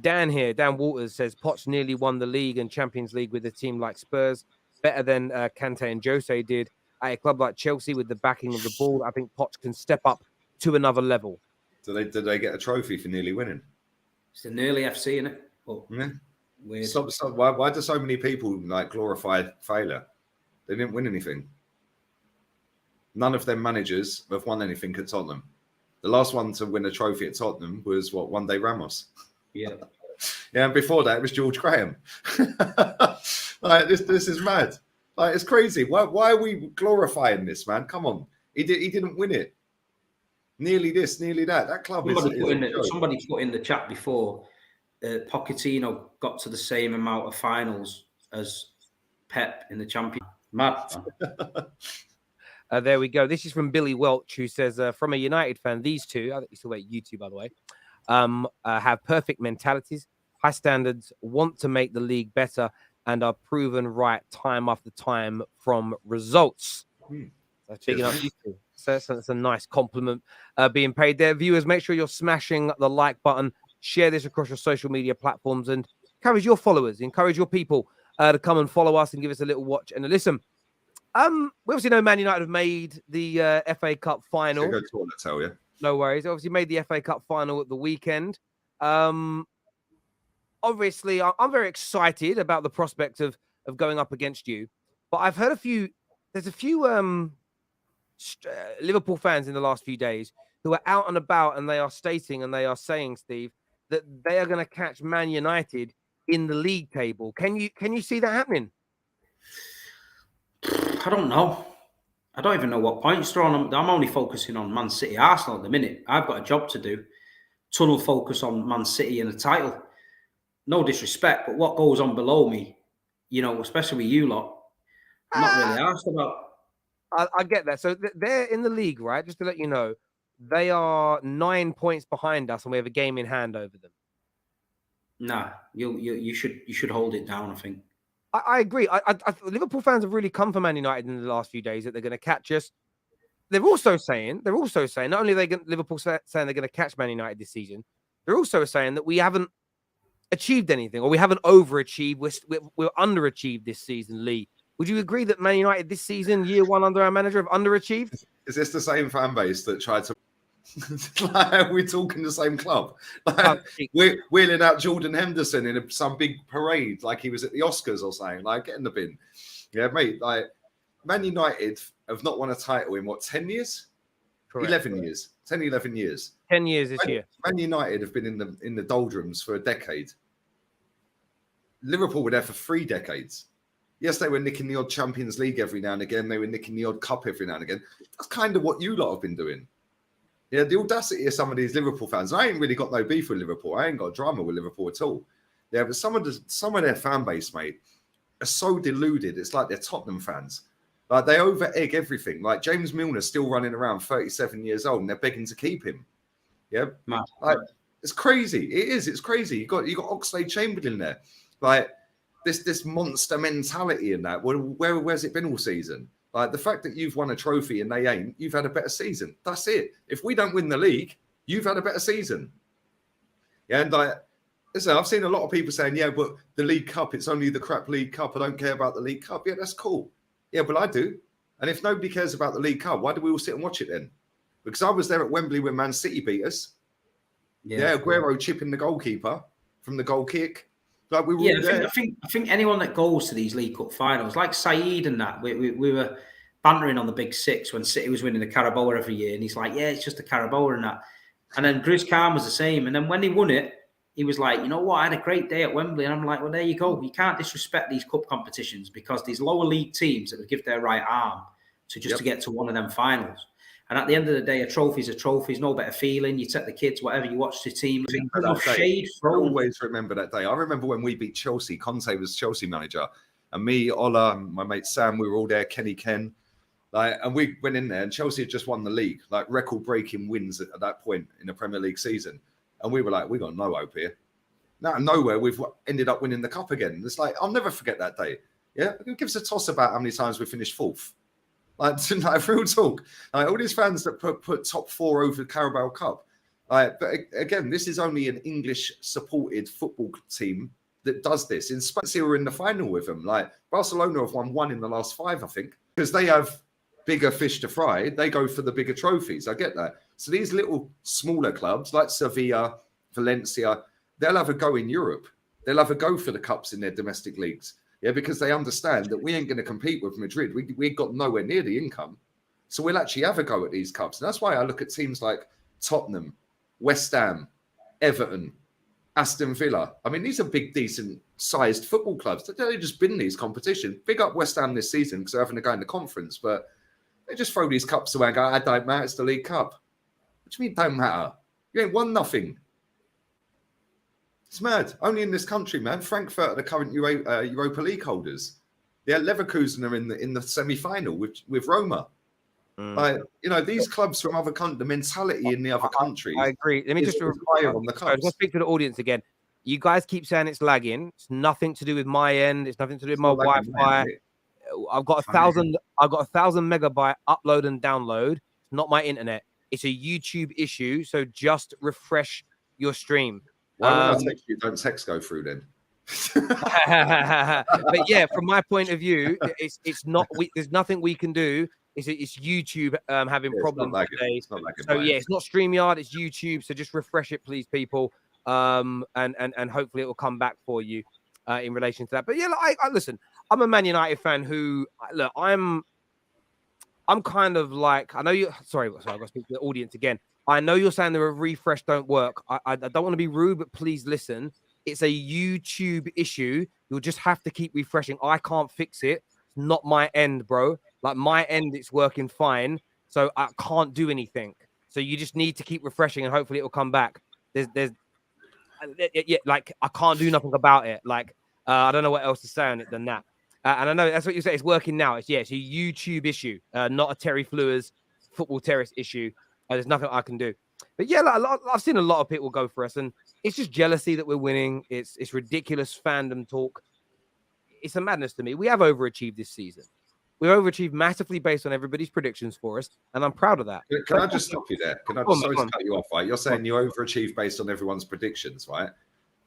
Dan Walters says Poch nearly won the league and Champions League with a team like Spurs, better than Kante and Jose did. At a club like Chelsea with the backing of the ball, I think Poch can step up to another level. Did they get a trophy for nearly winning? It's the nearly FC, isn't it? Oh, yeah. Weird. Why do so many people like glorify failure? They didn't win anything. None of them managers have won anything at Tottenham. The last one to win a trophy at Tottenham was one day Ramos. Yeah. Yeah, and before that it was George Graham. Like this is mad. Like it's crazy. Why are we glorifying this, man? Come on. He didn't win it. Nearly this, nearly that. That club somebody put in the chat before Pochettino got to the same amount of finals as Pep in the Champions. Mad. There we go. This is from Billy Welch, who says, from a United fan, these two, I think you still wait YouTube, by the way, have perfect mentalities, high standards, want to make the league better, and are proven right time after time from results. That's big enough. So that's a nice compliment being paid there. Viewers, make sure you're smashing the like button. Share this across your social media platforms and encourage your followers, encourage your people to come and follow us and give us a little watch and a listen. We obviously know Man United have made the FA Cup final. Go toilet, tell you. No worries. Obviously made the FA Cup final at the weekend. Obviously, I'm very excited about the prospect of going up against you. But I've heard there's a few Liverpool fans in the last few days who are out and about and they are stating and they are saying, Steve, that they are going to catch Man United in the league table. Can you see that happening? I don't know. I don't even know what points they're on. I'm only focusing on Man City, Arsenal at the minute. I've got a job to do. Tunnel focus on Man City and the title. No disrespect, but what goes on below me, especially with you lot, I'm not really asked about. I get that. So they're in the league, right? Just to let you know, they are 9 points behind us, and we have a game in hand over them. Nah, you should hold it down, I think. I agree. Liverpool fans have really come for Man United in the last few days that they're going to catch us. They're also saying not only Liverpool saying they're going to catch Man United this season, they're also saying that we haven't achieved anything or we haven't overachieved. We're underachieved this season, Lee. Would you agree that Man United this season, year one under our manager, have underachieved? Is this the same fan base that tried to? Like, we're talking the same club. Like, we're wheeling out Jordan Henderson in some big parade, like he was at the Oscars or something. Like, get in the bin. Yeah, mate. Like, Man United have not won a title in what, 10 years? Correct. 11 years. 10, 11 years. 10 years this year. Man United have been in the doldrums for a decade. Liverpool were there for 3 decades. Yes, they were nicking the odd Champions League every now and again. They were nicking the odd cup every now and again. That's kind of what you lot have been doing. Yeah, the audacity of some of these Liverpool fans. I ain't really got no beef with Liverpool. I ain't got drama with Liverpool at all. Yeah, but some of their fan base, mate, are so deluded. It's like they're Tottenham fans. Like, they over egg everything. Like, James Milner's still running around 37 years old, and they're begging to keep him. Yeah, like, it's crazy. It is. It's crazy. You got Oxlade-Chamberlain there. Like, this monster mentality in that. Where's it been all season? Like, the fact that you've won a trophy and they ain't, you've had a better season. That's it. If we don't win the league, you've had a better season. Yeah, and listen, I've seen a lot of people saying, yeah, but the League Cup, it's only the crap League Cup. I don't care about the League Cup. Yeah, that's cool. Yeah, but I do. And if nobody cares about the League Cup, why do we all sit and watch it then? Because I was there at Wembley when Man City beat us. Yeah, Aguero chipping the goalkeeper from the goal kick. Like, we were there. I think anyone that goes to these League Cup finals, like Saeed and that, we were bantering on the Big Six when City was winning the Carabao every year, and he's like, yeah, it's just a Carabao and that. And then Bruce Khan was the same. And then when he won it, he was like, you know what, I had a great day at Wembley. And I'm like, well, there you go. You can't disrespect these cup competitions because these lower league teams that would give their right arm to get to one of them finals. And at the end of the day, a trophy's a trophy. No better feeling. You take the kids, whatever, you watch the team. I always remember that day. I remember when we beat Chelsea. Conte was Chelsea manager. And me, Ola, my mate Sam, we were all there, Kenny Ken. And we went in there and Chelsea had just won the league, like record-breaking wins at that point in the Premier League season. And we were like, we got no hope here. Now, nowhere, we've ended up winning the cup again. It's like, I'll never forget that day. Yeah? Who gives a toss about how many times we finished 4th? Like real talk. Like, all these fans that put top 4 over the Carabao Cup. But again, this is only an English-supported football team that does this. In Spain, we're in the final with them. Like, Barcelona have won 1 in the last 5, I think, because they have bigger fish to fry. They go for the bigger trophies. I get that. So these little smaller clubs like Sevilla, Valencia, they'll have a go in Europe. They'll have a go for the cups in their domestic leagues. Yeah, because they understand that we ain't going to compete with Madrid. We got nowhere near the income. So we'll actually have a go at these cups. And that's why I look at teams like Tottenham, West Ham, Everton, Aston Villa. I mean, these are big, decent-sized football clubs. They've just been in these competitions. Big up West Ham this season because they're having a go in the conference. But they just throw these cups away and go, I don't matter, it's the League Cup. What do you mean don't matter? You ain't won nothing. It's mad. Only in this country, man. Frankfurt are the current Europa League holders. Yeah, Leverkusen are in the semi-final with Roma. Like, these clubs from other countries, the mentality in the other countries. I agree. Let me just higher on the cups. I'm going to speak to the audience again. You guys keep saying it's lagging. It's nothing to do with my end. It's nothing to do with my Wi-Fi. I've got 1,000 megabyte upload and download. It's not my internet. It's a YouTube issue. So just refresh your stream. Why would I text you? Don't text go through then. But yeah, from my point of view, it's not. There's nothing we can do. It's YouTube having problems today. It's not it's not StreamYard. It's YouTube. So just refresh it, please, people. And hopefully it will come back for you in relation to that. But yeah, I listen. I'm a Man United fan who look. I'm kind of like, I know you. Sorry, I've got to speak to the audience again. I know you're saying the refresh don't work. I don't want to be rude, but please listen. It's a YouTube issue. You'll just have to keep refreshing. I can't fix it. It's not my end, bro. Like my end, it's working fine. So I can't do anything. So you just need to keep refreshing and hopefully it will come back. Like I can't do nothing about it. Like I don't know what else to say on it than that. And I know that's what you say. It's working now. It's a YouTube issue, not a Terry Fleur's football terrace issue. There's nothing I can do. But yeah, like, I've seen a lot of people go for us, and it's just jealousy that we're winning. It's ridiculous fandom talk. It's a madness to me. We have overachieved this season. We've overachieved massively based on everybody's predictions for us, and I'm proud of that. Can I just stop you there? Can I just sorry to cut you off, right? You're saying you overachieved based on everyone's predictions, right?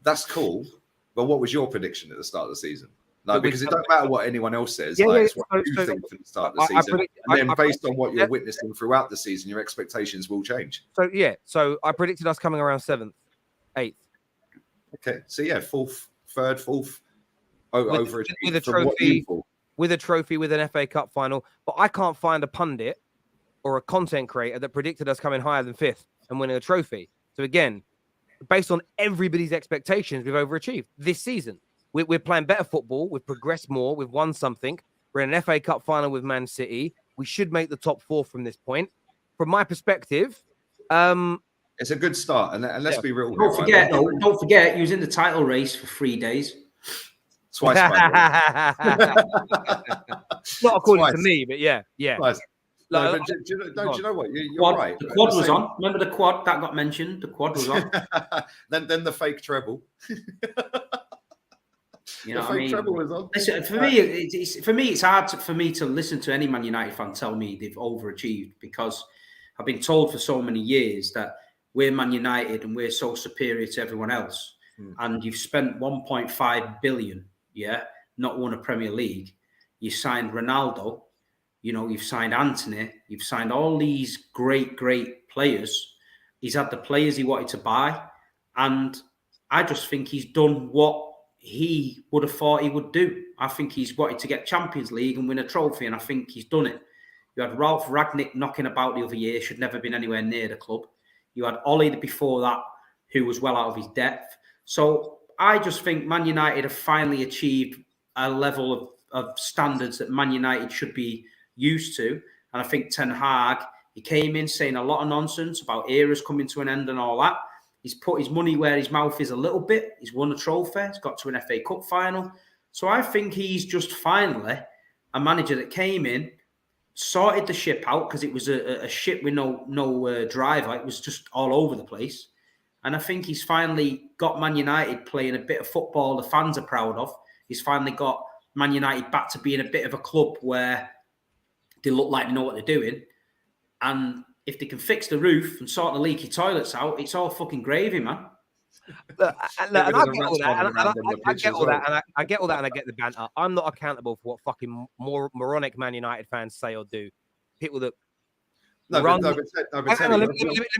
That's cool. But what was your prediction at the start of the season? No, because it don't matter what anyone else says. It's what you think from the start of the season. And then based on what you're witnessing throughout the season, your expectations will change. So I predicted us coming around 7th, 8th. Okay. So yeah, 4th, 3rd, 4th, overachieved with a trophy. With a trophy, with an FA Cup final, but I can't find a pundit or a content creator that predicted us coming higher than 5th and winning a trophy. So again, based on everybody's expectations, we've overachieved this season. We're playing better football. We've progressed more. We've won something. We're in an FA Cup final with Man City. We should make the top 4 from this point. From my perspective, it's a good start. And let's be real. Don't forget, you was in the title race for 3 days. Twice, not according to me, but yeah. Twice. No, but do you know what? You're right. The quad was on. Remember the quad that got mentioned? The quad was on. then the fake treble. You know what I mean? Treble was on. Listen, for me, it's hard for me to listen to any Man United fan tell me they've overachieved, because I've been told for so many years that we're Man United and we're so superior to everyone else. And you've spent 1.5 billion. Yeah, not won a Premier League. You signed Ronaldo, you've signed Anthony, you've signed all these great players. He's had the players he wanted to buy, and I just think he's done what he would have thought he would do. I think he's wanted to get Champions League and win a trophy, and I think he's done it. You had Ralph Ragnick knocking about the other year, should never been anywhere near the club. You had Ollie before that, who was well out of his depth. So I just think Man United have finally achieved a level of standards that Man United should be used to. And I think Ten Hag, he came in saying a lot of nonsense about eras coming to an end and all that. He's put his money where his mouth is a little bit. He's won a trophy. He's got to an FA Cup final. So I think he's just finally a manager that came in, sorted the ship out, because it was a ship with no driver. It was just all over the place. And I think he's finally got Man United playing a bit of football the fans are proud of. He's finally got Man United back to being a bit of a club where they look like they know what they're doing. And if they can fix the roof and sort the leaky toilets out, it's all fucking gravy, man. I get all that, and I get the banter. I'm not accountable for what fucking moronic Man United fans say or do. People that let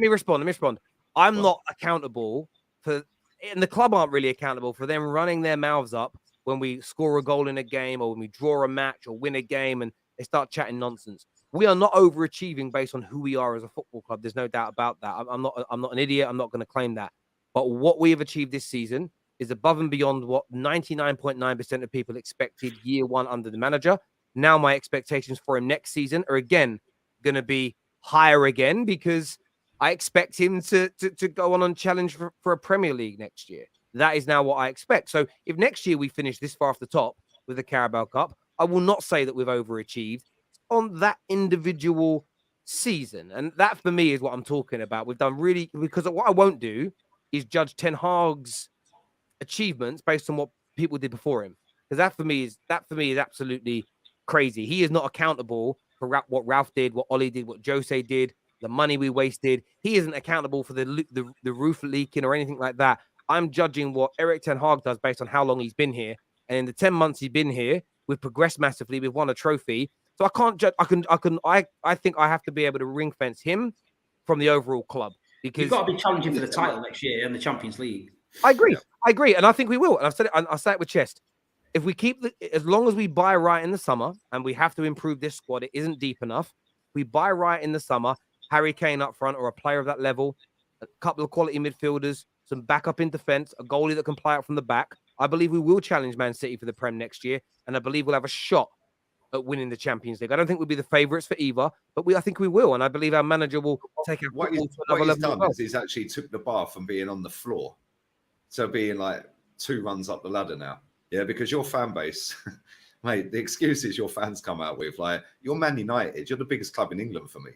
me respond. I'm not accountable for, and the club aren't really accountable for them running their mouths up when we score a goal in a game or when we draw a match or win a game and they start chatting nonsense. We are not overachieving based on who we are as a football club. There's no doubt about that. I'm not an idiot. I'm not going to claim that. But what we have achieved this season is above and beyond what 99.9% of people expected year one under the manager. Now my expectations for him next season are again going to be higher again, because I expect him to go on and challenge for a Premier League next year. That is now what I expect. So if next year we finish this far off the top with the Carabao Cup, I will not say that we've overachieved on that individual season. And that for me is what I'm talking about. We've done really, because what I won't do is judge Ten Hag's achievements based on what people did before him. Because that for me is absolutely crazy. He is not accountable for what Ralph did, what Ollie did, what Jose did, the money we wasted. He isn't accountable for the roof leaking or anything like that. I'm judging what Erik Ten Hag does based on how long he's been here. And in the 10 months he's been here, we've progressed massively. We've won a trophy. So I can't judge. I think I have to be able to ring fence him from the overall club, because you've got to be challenging for the title next year in the Champions League. I agree. And I think we will. And I've said it. I say it with chest. If we keep as long as we buy right in the summer, and we have to improve this squad, it isn't deep enough. We buy right in the summer, Harry Kane up front or a player of that level, a couple of quality midfielders, some backup in defence, a goalie that can play out from the back. I believe we will challenge Man City for the Prem next year, and I believe we'll have a shot at winning the Champions League. I don't think we'll be the favourites for either, but I think we will, and I believe our manager will take our football to another level. What he's done is he's actually took the bar from being on the floor to being like 2 runs up the ladder now. Yeah, because your fan base, mate, the excuses your fans come out with, like, you're Man United, you're the biggest club in England for me.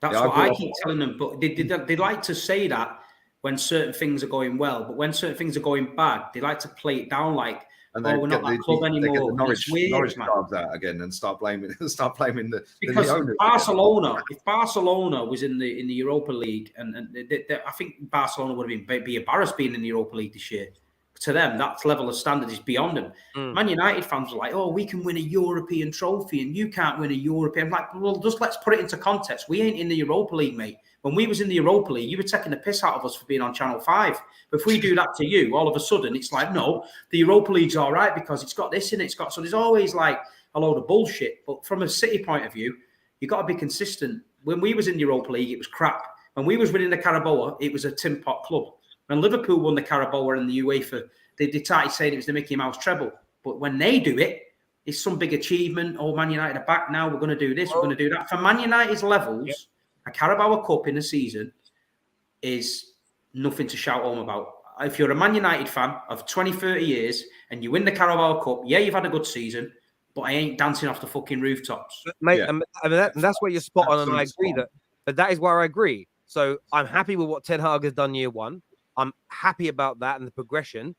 That's what I keep telling them, but they like to say that when certain things are going well, but when certain things are going bad, they like to play it down like, we're not that club anymore. They get the Norwich cards out again and start blaming the because owners. Barcelona. If Barcelona was in the Europa League, and I think Barcelona would have be embarrassed being in the Europa League this year. To them, that level of standard is beyond them. Man United fans are like, oh, we can win a European trophy and you can't win a European. I'm like, well, just let's put it into context. We ain't in the Europa League, mate. When we was in the Europa League, you were taking the piss out of us for being on Channel 5. But if we do that to you, all of a sudden, it's like, no, the Europa League's all right because it's got this in it. So there's always like a load of bullshit. But from a City point of view, you've got to be consistent. When we was in the Europa League, it was crap. When we was winning the Carabao, it was a tin pot club. When Liverpool won the Carabao and the UEFA, they started saying it was the Mickey Mouse treble. But when they do it, it's some big achievement. Oh, Man United are back now. We're going to do this. We're going to do that. For Man United's levels, a Carabao Cup in a season is nothing to shout home about. If you're a Man United fan of 20, 30 years and you win the Carabao Cup, yeah, you've had a good season, but I ain't dancing off the fucking rooftops. Mate, and that's where you're spot on, and I agree but that is where I agree. So I'm happy with what Ten Hag has done year one. I'm happy about that and the progression.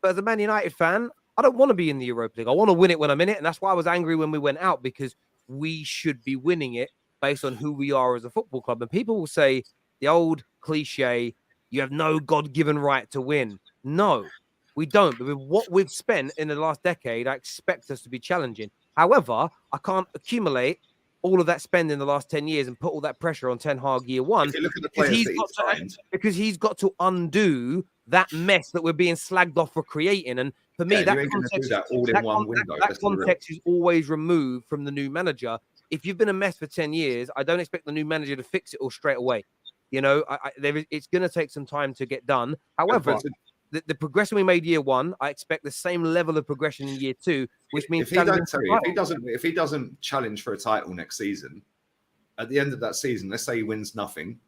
But as a Man United fan, I don't want to be in the Europa League. I want to win it when I'm in it. And that's why I was angry when we went out, because we should be winning it based on who we are as a football club. And people will say the old cliche, you have no God-given right to win. No, we don't. But with what we've spent in the last decade, I expect us to be challenging. However, I can't accumulate all of that spend in the last 10 years and put all that pressure on Ten Hag year one. If you look at the players because he's got to undo that mess that we're being slagged off for creating. And for me, that context is always removed from the new manager. If you've been a mess for 10 years, I don't expect the new manager to fix it all straight away. You know, it's going to take some time to get done. However, the progression we made year one, I expect the same level of progression in year two, which means if he doesn't challenge for a title next season, at the end of that season, let's say he wins nothing,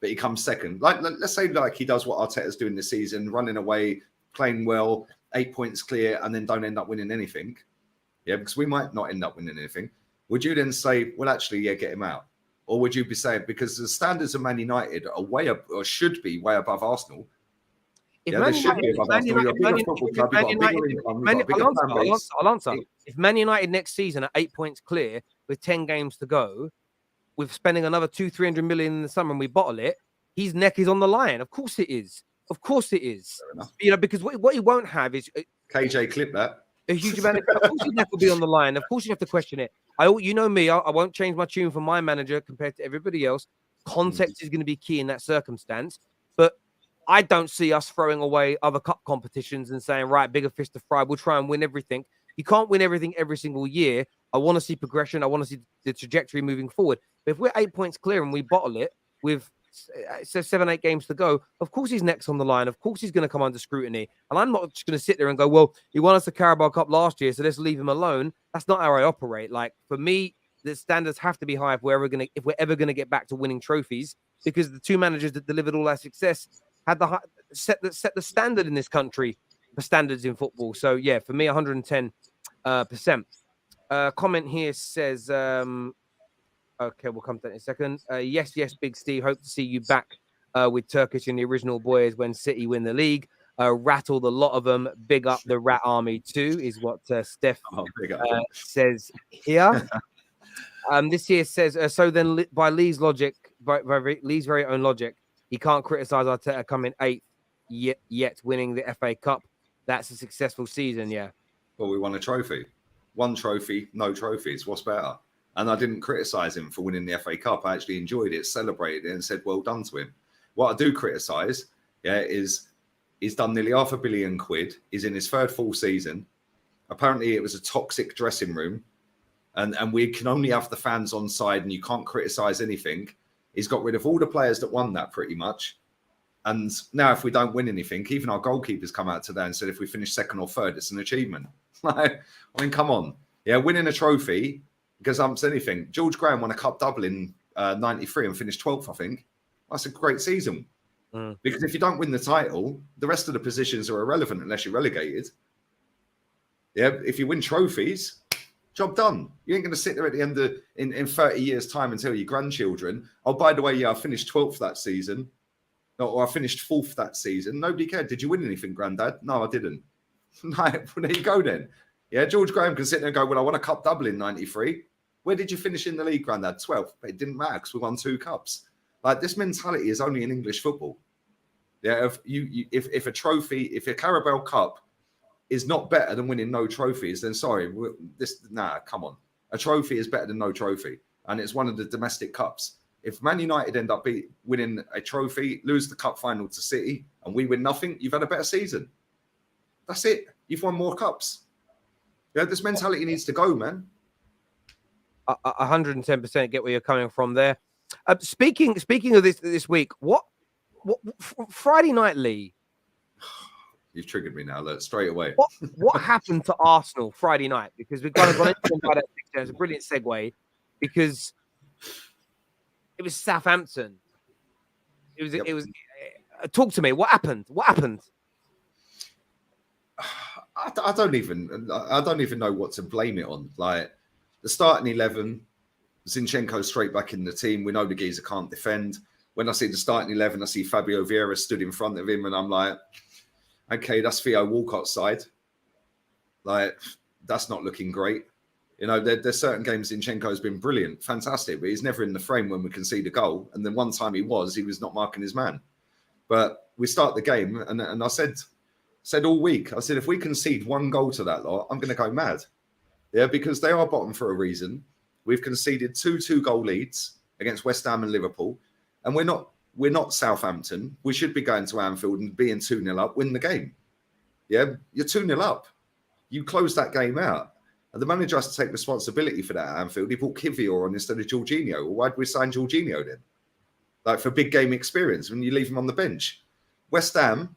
but he comes second. Let's say he does what Arteta's doing this season, running away, playing well, 8 points clear, and then don't end up winning anything. Yeah, because we might not end up winning anything. Would you then say, well, actually, yeah, get him out? Or would you be saying, because the standards of Man United are way up, or should be way above Arsenal? I'll answer. If Man United next season are 8 points clear with 10 games to go, with spending another 200-300 million in the summer and we bottle it, his neck is on the line. Of course it is. Of course it is. You know, because what he won't have is KJ clip that. A huge amount of course his neck will be on the line. Of course you have to question it. You know me, I won't change my tune for my manager compared to everybody else. Context is going to be key in that circumstance. But I don't see us throwing away other cup competitions and saying, right, bigger fish to fry, we'll try and win everything. You can't win everything every single year. I want to see progression. I want to see the trajectory moving forward. But if we're 8 points clear and we bottle it with 7-8 games to go, of course his neck's on the line. Of course he's going to come under scrutiny. And I'm not just going to sit there and go, well, he won us the Carabao Cup last year, so let's leave him alone. That's not how I operate. Like, for me, the standards have to be high if we're ever going to get back to winning trophies, because the two managers that delivered all that success had set the standard in this country for standards in football. So yeah, for me, 110%. Comment here says, okay, we'll come to that in a second. Yes, Big Steve. Hope to see you back with Turkish and the original boys when City win the league. Rattle the lot of them. Big up the Rat Army too, is what Steph says here. This here says, so then by Lee's logic, by Lee's very own logic, he can't criticize Arteta coming 8th yet winning the FA Cup. That's a successful season, yeah. Well, we won a trophy. One trophy, no trophies. What's better? And I didn't criticize him for winning the FA Cup. I actually enjoyed it, celebrated it, and said, well done to him. What I do criticize, is he's done nearly £500 million. He's in his third full season. Apparently, it was a toxic dressing room. And we can only have the fans on side and you can't criticize anything. He's got rid of all the players that won that pretty much. And now if we don't win anything, even our goalkeepers come out today and said if we finish second or third, it's an achievement. I mean, come on. Yeah, winning a trophy gazumps anything. George Graham won a cup double in 93 and finished 12th, I think. That's a great season. Because if you don't win the title, the rest of the positions are irrelevant unless you're relegated. Yeah, if you win trophies, job done. You ain't going to sit there at the end of in 30 years' time and tell your grandchildren, oh, by the way, yeah, I finished 12th that season. Or I finished 4th that season. Nobody cared. Did you win anything, Grandad? No, I didn't. Right, well, there you go then. Yeah, George Graham can sit there and go, well, I won a cup double in 93. Where did you finish in the league, Grandad? 12th. But it didn't matter because we won 2 cups. Like, this mentality is only in English football. Yeah, if a trophy, if a Carabao Cup is not better than winning no trophies, then sorry, come on. A trophy is better than no trophy. And it's one of the domestic cups. If Man United end up winning a trophy, lose the cup final to City, and we win nothing, you've had a better season. That's it. You've won more cups. Yeah, this mentality needs to go, man. 110% get where you're coming from there. Speaking of this week, what Friday night, Lee? You've triggered me now. Look, straight away. What happened to Arsenal Friday night? Because we've kind of gone into that. It's a brilliant segue because it was Southampton. It was. Talk to me. What happened? I don't even know what to blame it on. Like the starting 11, Zinchenko straight back in the team. We know the geezer can't defend. When I see the starting 11, I see Fabio Vieira stood in front of him, and I'm like, okay, that's Theo Walcott's side. Like, that's not looking great. You know, there's certain games Zinchenko's been brilliant, fantastic, but he's never in the frame when we concede a goal. And then one time he was not marking his man. But we start the game, and I said all week, I said, if we concede 1 goal to that lot, I'm going to go mad. Yeah, because they are bottom for a reason. We've conceded 2 2-goal leads against West Ham and Liverpool. And we're not Southampton. We should be going to Anfield and being 2-0 up, win the game. Yeah, you're 2-0 up. You close that game out. And the manager has to take responsibility for that at Anfield. He brought Kivior on instead of Jorginho. Well, why did we sign Jorginho then? Like for big game experience when you leave him on the bench. West Ham,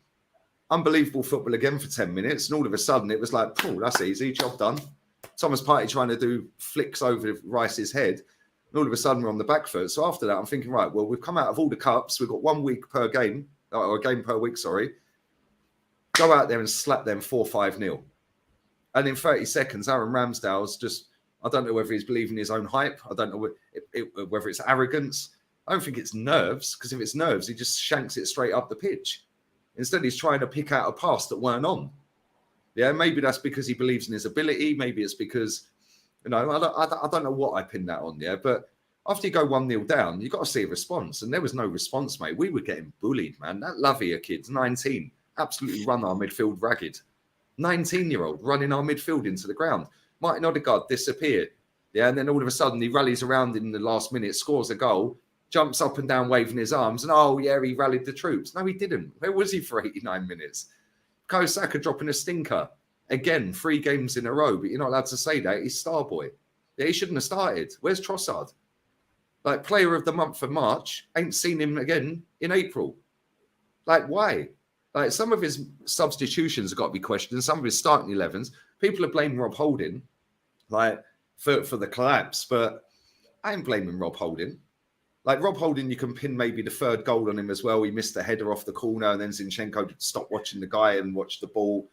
unbelievable football again for 10 minutes. And all of a sudden it was like, oh, that's easy, job done. Thomas Partey trying to do flicks over Rice's head. And all of a sudden we're on the back foot. So after that, I'm thinking, right, well, we've come out of all the cups. We've got 1 week per game, or a game per week, sorry. Go out there and slap them 4-5-0. And in 30 seconds, Aaron Ramsdale's just, I don't know whether he's believing his own hype. I don't know whether it's arrogance. I don't think it's nerves, because if it's nerves, he just shanks it straight up the pitch. Instead, he's trying to pick out a pass that weren't on. Yeah, maybe that's because he believes in his ability. Maybe it's because, you know, I don't know what I pinned that on, yeah. But after you go 1-0 down, you've got to see a response. And there was no response, mate. We were getting bullied, man. That Lavia kid's 19, absolutely run our midfield ragged. 19-year-old running our midfield into the ground. Martin Odegaard disappeared. Yeah, and then all of a sudden he rallies around in the last minute, scores a goal, jumps up and down waving his arms, and oh yeah, he rallied the troops. No, he didn't. Where was he for 89 minutes? Kosaka dropping a stinker. Again, 3 games in a row, but you're not allowed to say that. He's star boy. Yeah, he shouldn't have started. Where's Trossard? Like, player of the month for March, ain't seen him again in April. Like, why? Like, some of his substitutions have got to be questioned. Some of his starting 11s. People are blaming Rob Holding, like, for the collapse, but I ain't blaming Rob Holding. Like, Rob Holding, you can pin maybe the 3rd goal on him as well. He missed the header off the corner, and then Zinchenko stopped watching the guy and watched the ball.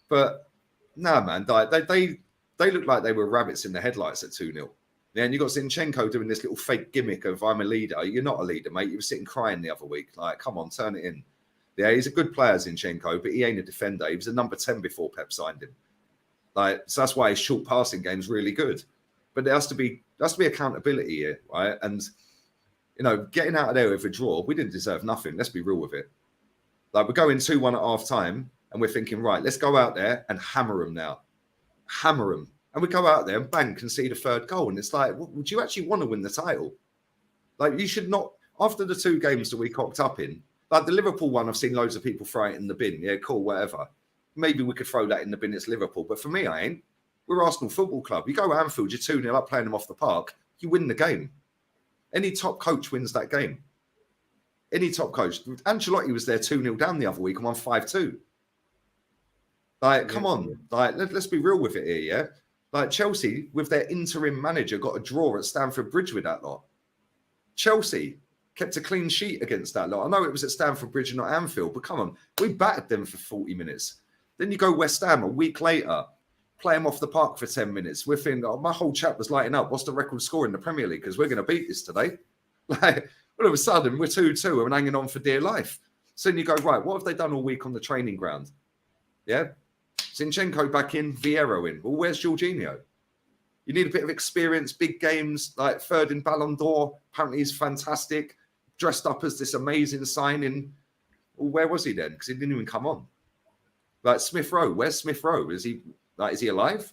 But, no, man, they look like they were rabbits in the headlights at 2-0. Yeah, and you got Zinchenko doing this little fake gimmick of, I'm a leader. You're not a leader, mate. You were sitting crying the other week. Like, come on, turn it in. Yeah, he's a good player, Zinchenko, but he ain't a defender. He was a number 10 before Pep signed him. Like, so that's why his short passing game is really good. But there has to be accountability here, right? And, you know, getting out of there with a draw, we didn't deserve nothing. Let's be real with it. Like, we're going 2-1 at half time, and we're thinking, right, let's go out there and hammer them now. Hammer them. And we go out there and bang, concede a 3rd goal. And it's like, would you actually want to win the title? Like, you should not, after the 2 games that we cocked up in, like the Liverpool one, I've seen loads of people throw it in the bin. Yeah, cool, whatever. Maybe we could throw that in the bin. It's Liverpool. But for me, I ain't. We're Arsenal Football Club. You go to Anfield, you're 2-0 up, playing them off the park. You win the game. Any top coach wins that game. Any top coach. Ancelotti was there 2-0 down the other week and won 5-2. Like, come on. Like, let's be real with it here, yeah? Like Chelsea, with their interim manager, got a draw at Stamford Bridge with that lot. Chelsea kept a clean sheet against that lot. I know it was at Stamford Bridge and not Anfield, but come on, we battered them for 40 minutes. Then you go West Ham a week later, play them off the park for 10 minutes. We're thinking, my whole chat was lighting up. What's the record score in the Premier League? Because we're going to beat this today. Like, all of a sudden, we're 2-2 and hanging on for dear life. So then you go, right, what have they done all week on the training ground? Yeah. Zinchenko back in, Vieira in. Well, where's Jorginho? You need a bit of experience, big games, like third in Ballon d'Or. Apparently he's fantastic. Dressed up as this amazing signing. Well, where was he then? Because he didn't even come on. Like Smith Rowe, where's Smith Rowe? Is he alive?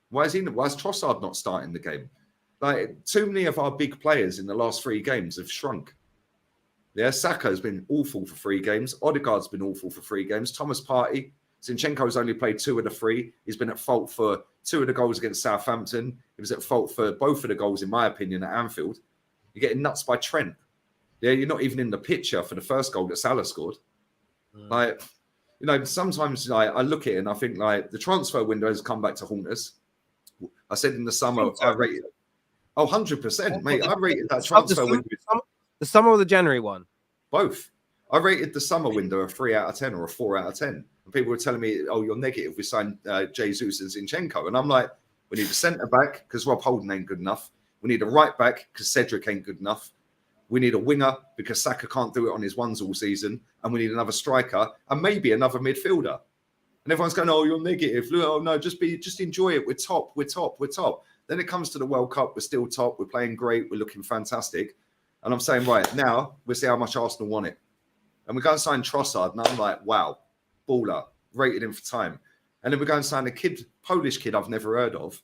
Why is Trossard not starting the game? Like, too many of our big players in the last 3 games have shrunk. Yeah, Saka has been awful for 3 games. Odegaard's been awful for 3 games. Thomas Partey, Zinchenko's only played 2 of the 3. He's been at fault for 2 of the goals against Southampton. He was at fault for both of the goals, in my opinion, at Anfield. You're getting nuts by Trent. Yeah, you're not even in the picture for the first goal that Salah scored. Like, you know, sometimes I look at it and I think, like, the transfer window has come back to haunt us. I said in the summer, I rated... Oh, 100%, mate. I rated that transfer window. The summer or the January one? Both. I rated the summer window a 3 out of 10 or a 4 out of 10. And people were telling me, oh, you're negative. We signed Jesus and Zinchenko. And I'm like, we need a centre back because Rob Holding ain't good enough. We need a right back because Cedric ain't good enough. We need a winger because Saka can't do it on his ones all season. And we need another striker and maybe another midfielder. And everyone's going, oh, you're negative. Oh, no, just enjoy it. We're top. Then it comes to the World Cup. We're still top. We're playing great. We're looking fantastic. And I'm saying, right, now we'll see how much Arsenal want it. And we go and sign Trossard. And I'm like, wow, baller, rated him for time. And then we go and sign a Polish kid I've never heard of.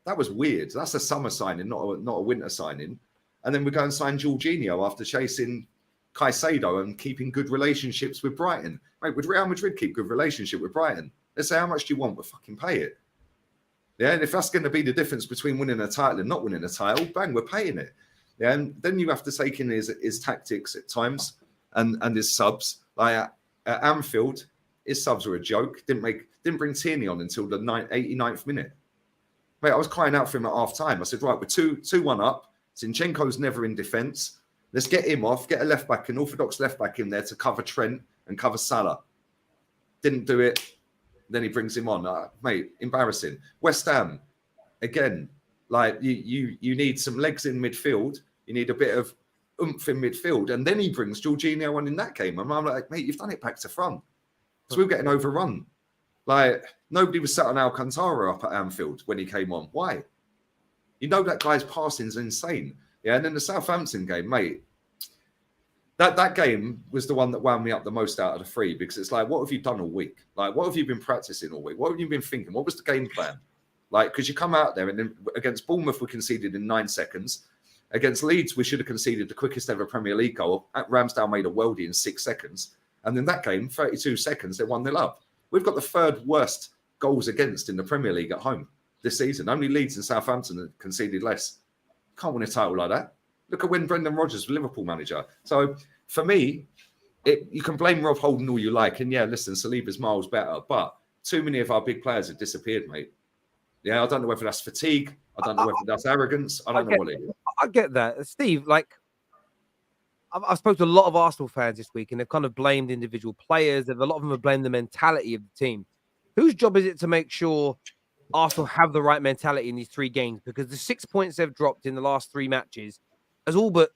That was weird. That's a summer signing, not a winter signing. And then we go and sign Jorginho after chasing Caicedo and keeping good relationships with Brighton. Mate, would Real Madrid keep good relationship with Brighton? Let's say, how much do you want? We'll fucking pay it. Yeah, and if that's going to be the difference between winning a title and not winning a title, bang, we're paying it. Yeah, and then you have to take in his tactics at times and his subs. Like at Anfield, his subs were a joke. Didn't bring Tierney on until the 89th minute. Mate, I was crying out for him at half time. I said, right, we're 2-1 up. Zinchenko's never in defence. Let's get him off, get a left back, an orthodox left back in there to cover Trent and cover Salah. Didn't do it. Then he brings him on. Mate, embarrassing. West Ham, again, like you need some legs in midfield. You need a bit of oomph in midfield. And then he brings Jorginho on in that game. And I'm like, mate, you've done it back to front. So we were getting overrun. Like, nobody was sat on Alcantara up at Anfield when he came on. Why? You know that guy's passing's insane. Yeah, and then the Southampton game, mate, that game was the one that wound me up the most out of the 3 because it's like, what have you done all week? Like, what have you been practicing all week? What have you been thinking? What was the game plan? Like, because you come out there and then against Bournemouth, we conceded in 9 seconds. Against Leeds, we should have conceded the quickest ever Premier League goal. Ramsdale made a worldie in 6 seconds. And in that game, 32 seconds, they 1-0 up. We've got the 3rd worst goals against in the Premier League at home this season. Only Leeds and Southampton have conceded less. Can't win a title like that. Look at when Brendan Rodgers was Liverpool manager. So for me, you can blame Rob Holding all you like. And yeah, listen, Saliba's miles better. But too many of our big players have disappeared, mate. Yeah, I don't know whether that's fatigue. I don't know whether that's arrogance. I don't know what it is. I get that. Steve, like, I've spoken to a lot of Arsenal fans this week and they've kind of blamed individual players. A lot of them have blamed the mentality of the team. Whose job is it to make sure Arsenal have the right mentality in these 3 games? Because the 6 points they've dropped in the last 3 matches has all but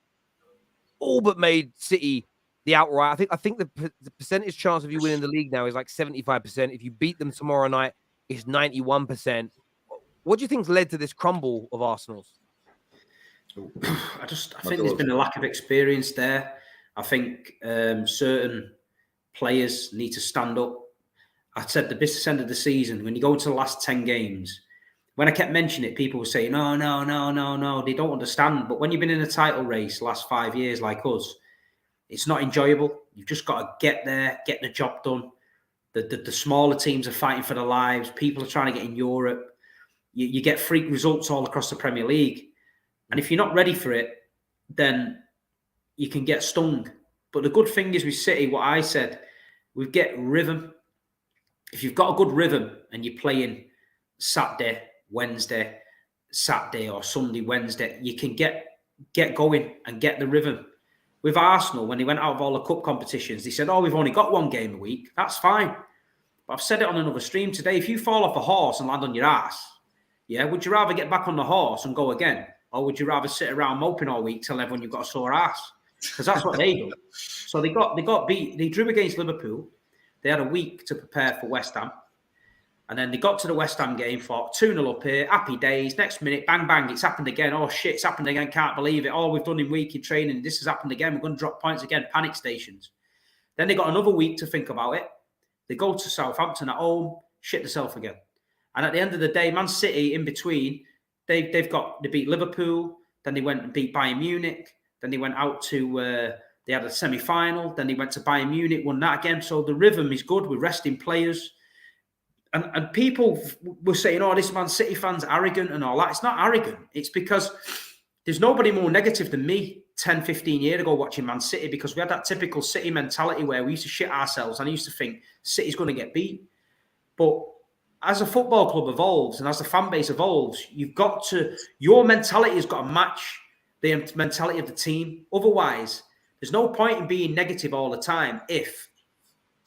made City the outright. I think the percentage chance of you winning the league now is like 75%. If you beat them tomorrow night, it's 91%. What do you think's led to this crumble of Arsenal's? I think there's been a lack of experience there. I think certain players need to stand up. I said the business end of the season, when you go into the last 10 games, when I kept mentioning it, people were saying, no, they don't understand. But when you've been in a title race last 5 years like us, it's not enjoyable. You've just got to get there, get the job done. The smaller teams are fighting for their lives. People are trying to get in Europe. You get freak results all across the Premier League. And if you're not ready for it, then you can get stung. But the good thing is with City, what I said, we get rhythm. If you've got a good rhythm and you're playing Saturday, Wednesday, Saturday, or Sunday, Wednesday. You can get going and get the rhythm. With Arsenal, when they went out of all the cup competitions, they said, "Oh, we've only got one game a week." That's fine. But I've said it on another stream today. If you fall off a horse and land on your ass, yeah, would you rather get back on the horse and go again? Or would you rather sit around moping all week till everyone you've got a sore ass? Because that's what they do. So they got beat. They drew against Liverpool. They had a week to prepare for West Ham. And then they got to the West Ham game, fought 2-0 up here, happy days. Next minute, bang, bang, it's happened again. Oh, shit, it's happened again. Can't believe it. Oh, we've done in week in training. This has happened again. We're going to drop points again. Panic stations. Then they got another week to think about it. They go to Southampton at home, shit themselves again. And at the end of the day, Man City in between, they beat Liverpool. Then they went and beat Bayern Munich. Then they went out to, they had a semi-final. Then they went to Bayern Munich, won that again. So the rhythm is good. We're resting players. And people were saying, "Oh, this Man City fan's arrogant and all that." It's not arrogant. It's because there's nobody more negative than me 10, 15 years ago watching Man City, because we had that typical City mentality where we used to shit ourselves and I used to think City's going to get beat. But as a football club evolves and as the fan base evolves, your mentality has got to match the mentality of the team. Otherwise, there's no point in being negative all the time if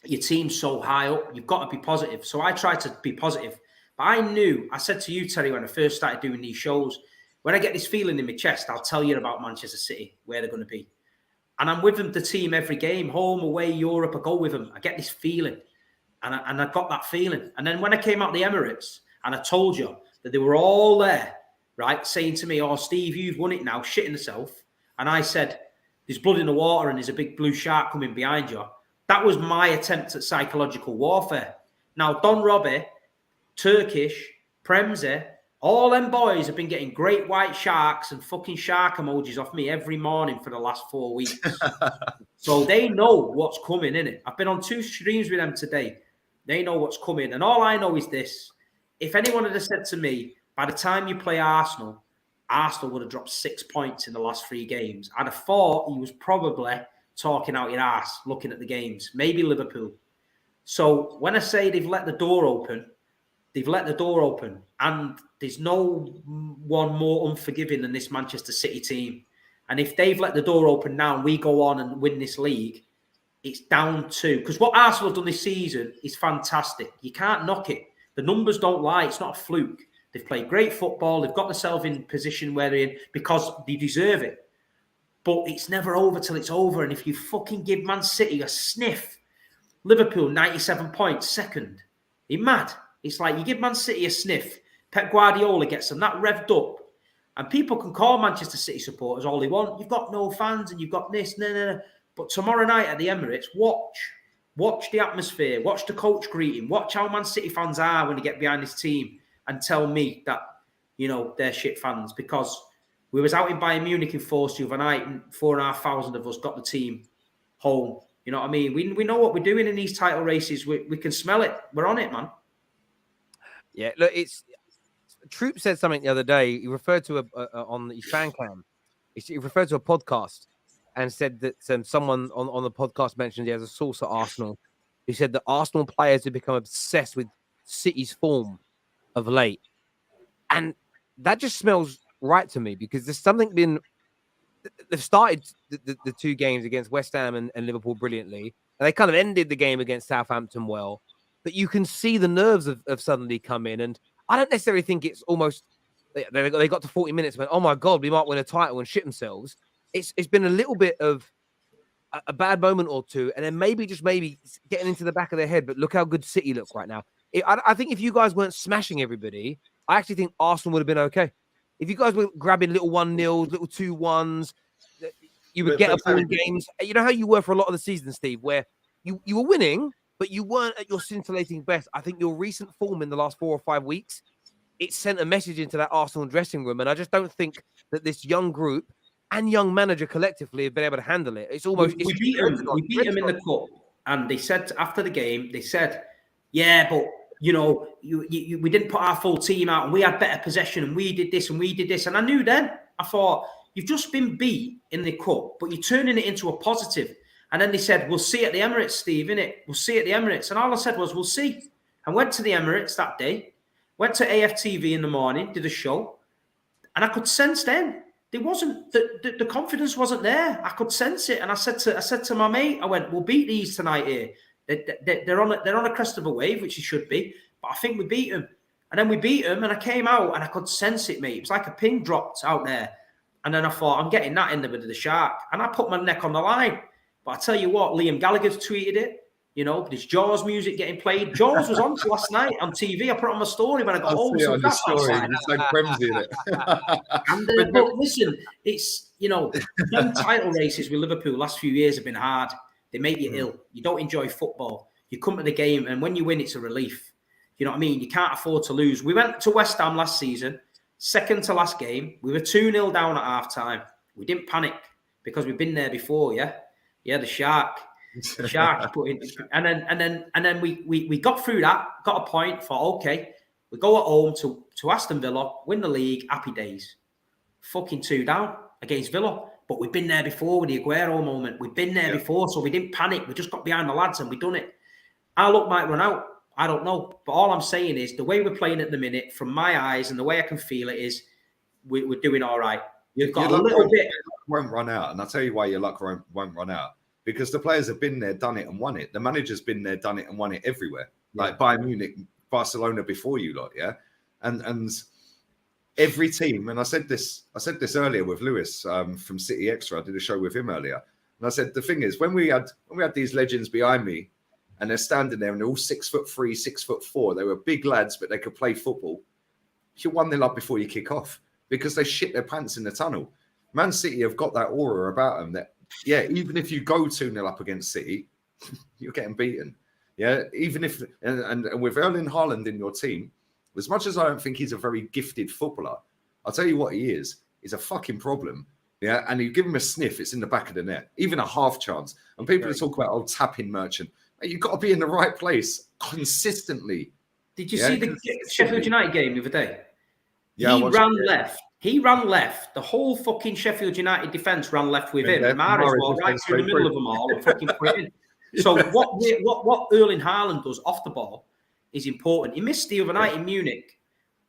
your team's so high up. You've got to be positive. So I tried to be positive. But I said to you, Terry, when I first started doing these shows, when I get this feeling in my chest, I'll tell you about Manchester City, where they're going to be. And I'm with them, the team, every game, home, away, Europe. I go with them. I get this feeling. And I got that feeling. And then when I came out the Emirates and I told you that they were all there, right, saying to me, "Oh, Steve, you've won it now," shitting yourself. And I said, "There's blood in the water and there's a big blue shark coming behind you." That was my attempt at psychological warfare. Now, Don Robbie, Turkish, Premze, all them boys have been getting great white sharks and fucking shark emojis off me every morning for the last 4 weeks. So they know what's coming, innit? I've been on 2 streams with them today. They know what's coming. And all I know is this. If anyone had said to me, by the time you play Arsenal would have dropped 6 points in the last 3 games, I'd have thought he was probably talking out your ass, looking at the games, maybe Liverpool. So when I say they've let the door open, and there's no one more unforgiving than this Manchester City team. And if they've let the door open now and we go on and win this league, it's down to, because what Arsenal have done this season is fantastic. You can't knock it. The numbers don't lie. It's not a fluke. They've played great football. They've got themselves in position where they're in because they deserve it. But it's never over till it's over. And if you fucking give Man City a sniff, Liverpool, 97 points, second. You're mad. It's like you give Man City a sniff, Pep Guardiola gets them that revved up. And people can call Manchester City supporters all they want. You've got no fans and you've got this, no. But tomorrow night at the Emirates, watch the atmosphere, watch the coach greeting, watch how Man City fans are when they get behind this team and tell me that, they're shit fans, because we was out in Bayern Munich enforced overnight and 4,500 of us got the team home. You know what I mean? We know what we're doing in these title races. We can smell it. We're on it, man. Yeah, look, Troop said something the other day. He referred to on his fan cam. He referred to a podcast and said that someone on the podcast mentioned he has a source at Arsenal. He said that Arsenal players have become obsessed with City's form of late. And that just smells right to me, because there's something been... They've started the 2 games against West Ham and Liverpool brilliantly, and they kind of ended the game against Southampton well. But you can see the nerves of suddenly come in, and I don't necessarily think it's almost... They got to 40 minutes and went, "Oh my God, we might win a title," and shit themselves. It's been a little bit of a bad moment or two, and then maybe getting into the back of their head. But look how good City look right now. I think if you guys weren't smashing everybody, I actually think Arsenal would have been okay. If you guys were grabbing little 1-0s, little 2-1s, you would get up in games. You know how you were for a lot of the season, Steve, where you were winning, but you weren't at your scintillating best. I think your recent form in the last 4 or 5 weeks, it sent a message into that Arsenal dressing room, and I just don't think that this young group and young manager collectively have been able to handle it. It's almost... We beat them in the cup, and they said after the game, "Yeah, but we didn't put our full team out, and we had better possession, and we did this, and we did this." And I knew then, I thought, you've just been beat in the cup, but you're turning it into a positive. And then they said, "We'll see at the Emirates, Steve, innit? We'll see at the Emirates." And all I said was, "We'll see." I went to the Emirates that day. Went to AFTV in the morning, did a show, and I could sense then there wasn't the confidence wasn't there. I could sense it, and I said to my mate, I went, "We'll beat these tonight here. They're on a crest of a wave, which it should be, but I think we beat them." And then we beat them, and I came out and I could sense it, mate. It was like a pin dropped out there. And then I thought, I'm getting that in there with the shark. And I put my neck on the line. But I tell you what, Liam Gallagher's tweeted it. You know, this Jaws music getting played. Jaws was on last night on TV. I put it on my story when I got home. So that's outside. It's like frenzy in it. But listen, it's, you know, them title races with Liverpool last few years have been hard. They make you ill. You don't enjoy football. You come to the game, and when you win, it's a relief. You know what I mean? You can't afford to lose. We went to West Ham last season, second to last game. We were 2-0 down at half-time. We didn't panic because we've been there before, yeah? Yeah, the shark. The shark put in. And then we got through that, got a point, thought, okay, we go at home to Aston Villa, win the league, happy days. Fucking 2 down against Villa. But we've been there before with the Aguero moment. We've been there before, so we didn't panic. We just got behind the lads and we done it. Our luck might run out. I don't know. But all I'm saying is the way we're playing at the minute, from my eyes and the way I can feel it is we're doing all right. You've got a little bit. Won't run out. And I'll tell you why your luck won't run out. Because the players have been there, done it and won it. The manager's been there, done it and won it everywhere. Like Bayern Munich, Barcelona before you lot, yeah? And every team, and I said this earlier with Lewis from City Extra. I did a show with him earlier. And I said, the thing is, when we had these legends behind me, and they're standing there and they're all 6'3", 6'4". They were big lads, but they could play football. You're 1-0 up before you kick off because they shit their pants in the tunnel. Man City have got that aura about them that, yeah, even if you go 2-0 up against City, you're getting beaten. Yeah, even if, and with Erling Haaland in your team, as much as I don't think he's a very gifted footballer, I'll tell you what he is. He's a fucking problem. Yeah, and you give him a sniff, it's in the back of the net, even a half chance. And people talk about, tapping merchant. You've got to be in the right place consistently. Did you see the Sheffield United game the other day? Yeah, He ran left. The whole fucking Sheffield United defence ran left with him. Mahrez was right through the middle of them all and fucking put it in. So what Erling Haaland does off the ball is important. He missed the other night in Munich,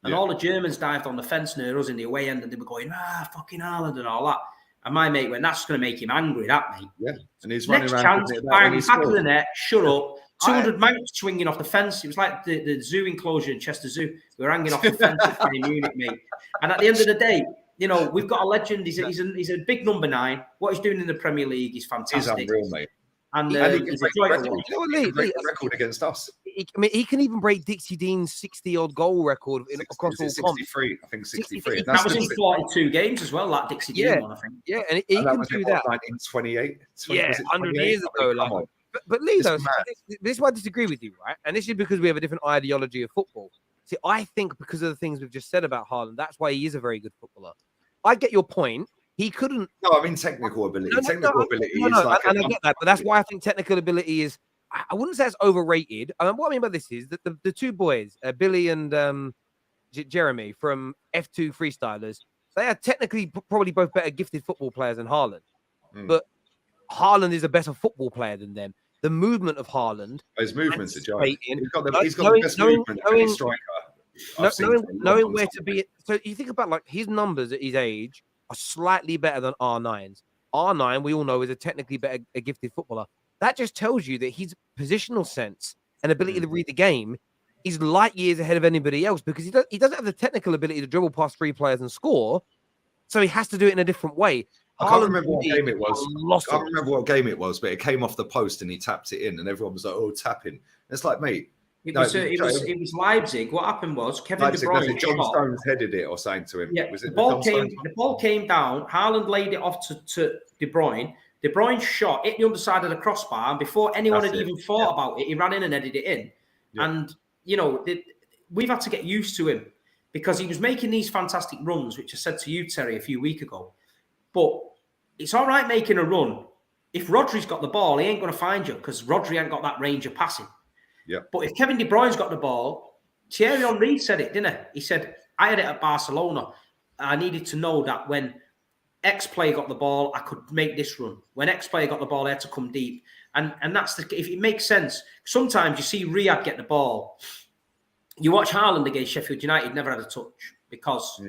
and all the Germans dived on the fence near us in the away end, and they were going, fucking Haaland and all that. And my mate went, that's going to make him angry, that, mate. Yeah. And he's running around. Next chance, bang, back of the net, shut up. 200 mounts swinging off the fence. It was like the zoo enclosure in Chester Zoo. We were hanging off the fence at Munich, mate. And at the end of the day, you know, we've got a legend. He's a big number 9. What he's doing in the Premier League is fantastic. He's unreal, mate. And he can break the record against us. I mean, he can even break Dixie Dean's 60-odd goal record across all 63. I think 63. That was in 42 games as well, that Dixie Dean one, I think. Yeah, and he can do that. 1928. 100 years ago. Like, but Lee, though, this is why I disagree with you, right? And this is because we have a different ideology of football. See, I think because of the things we've just said about Haaland, that's why he is a very good footballer. I get your point. He couldn't. No, I mean technical ability. Ability is like. And I get that, but that's why I think technical ability is. I wouldn't say it's overrated. What I mean by this is that the two boys, Billy and Jeremy from F2 Freestylers, they are technically probably both better gifted football players than Haaland. But Haaland is a better football player than them. The movement of Haaland. His movements are giant. He's got the best movement of any striker. Knowing where to be. So you think about like his numbers at his age are slightly better than R9's. R9, we all know, is a technically better gifted footballer. That just tells you that his positional sense and ability to read the game is light years ahead of anybody else because he doesn't have the technical ability to dribble past 3 players and score. So he has to do it in a different way. I can't remember what game it was. I can't remember what game it was, but it came off the post and he tapped it in and everyone was like, oh, tapping. It's like, mate. It was Leipzig. What happened was Kevin De Bruyne. John Stones headed it or saying to him. Yeah, the ball came down. Haaland laid it off to De Bruyne. De Bruyne shot, hit the underside of the crossbar, and before anyone had even thought about it, he ran in and headed it in. Yeah. And, you know, we've had to get used to him because he was making these fantastic runs, which I said to you, Terry, a few weeks ago. But it's all right making a run. If Rodri's got the ball, he ain't going to find you because Rodri ain't got that range of passing. Yeah. But if Kevin De Bruyne's got the ball, Thierry Henry said it, didn't he? He said, I had it at Barcelona. I needed to know that when X player got the ball, I could make this run. When X player got the ball, I had to come deep. And that's if it makes sense. Sometimes you see Riyad get the ball You watch Haaland against Sheffield United, never had a touch because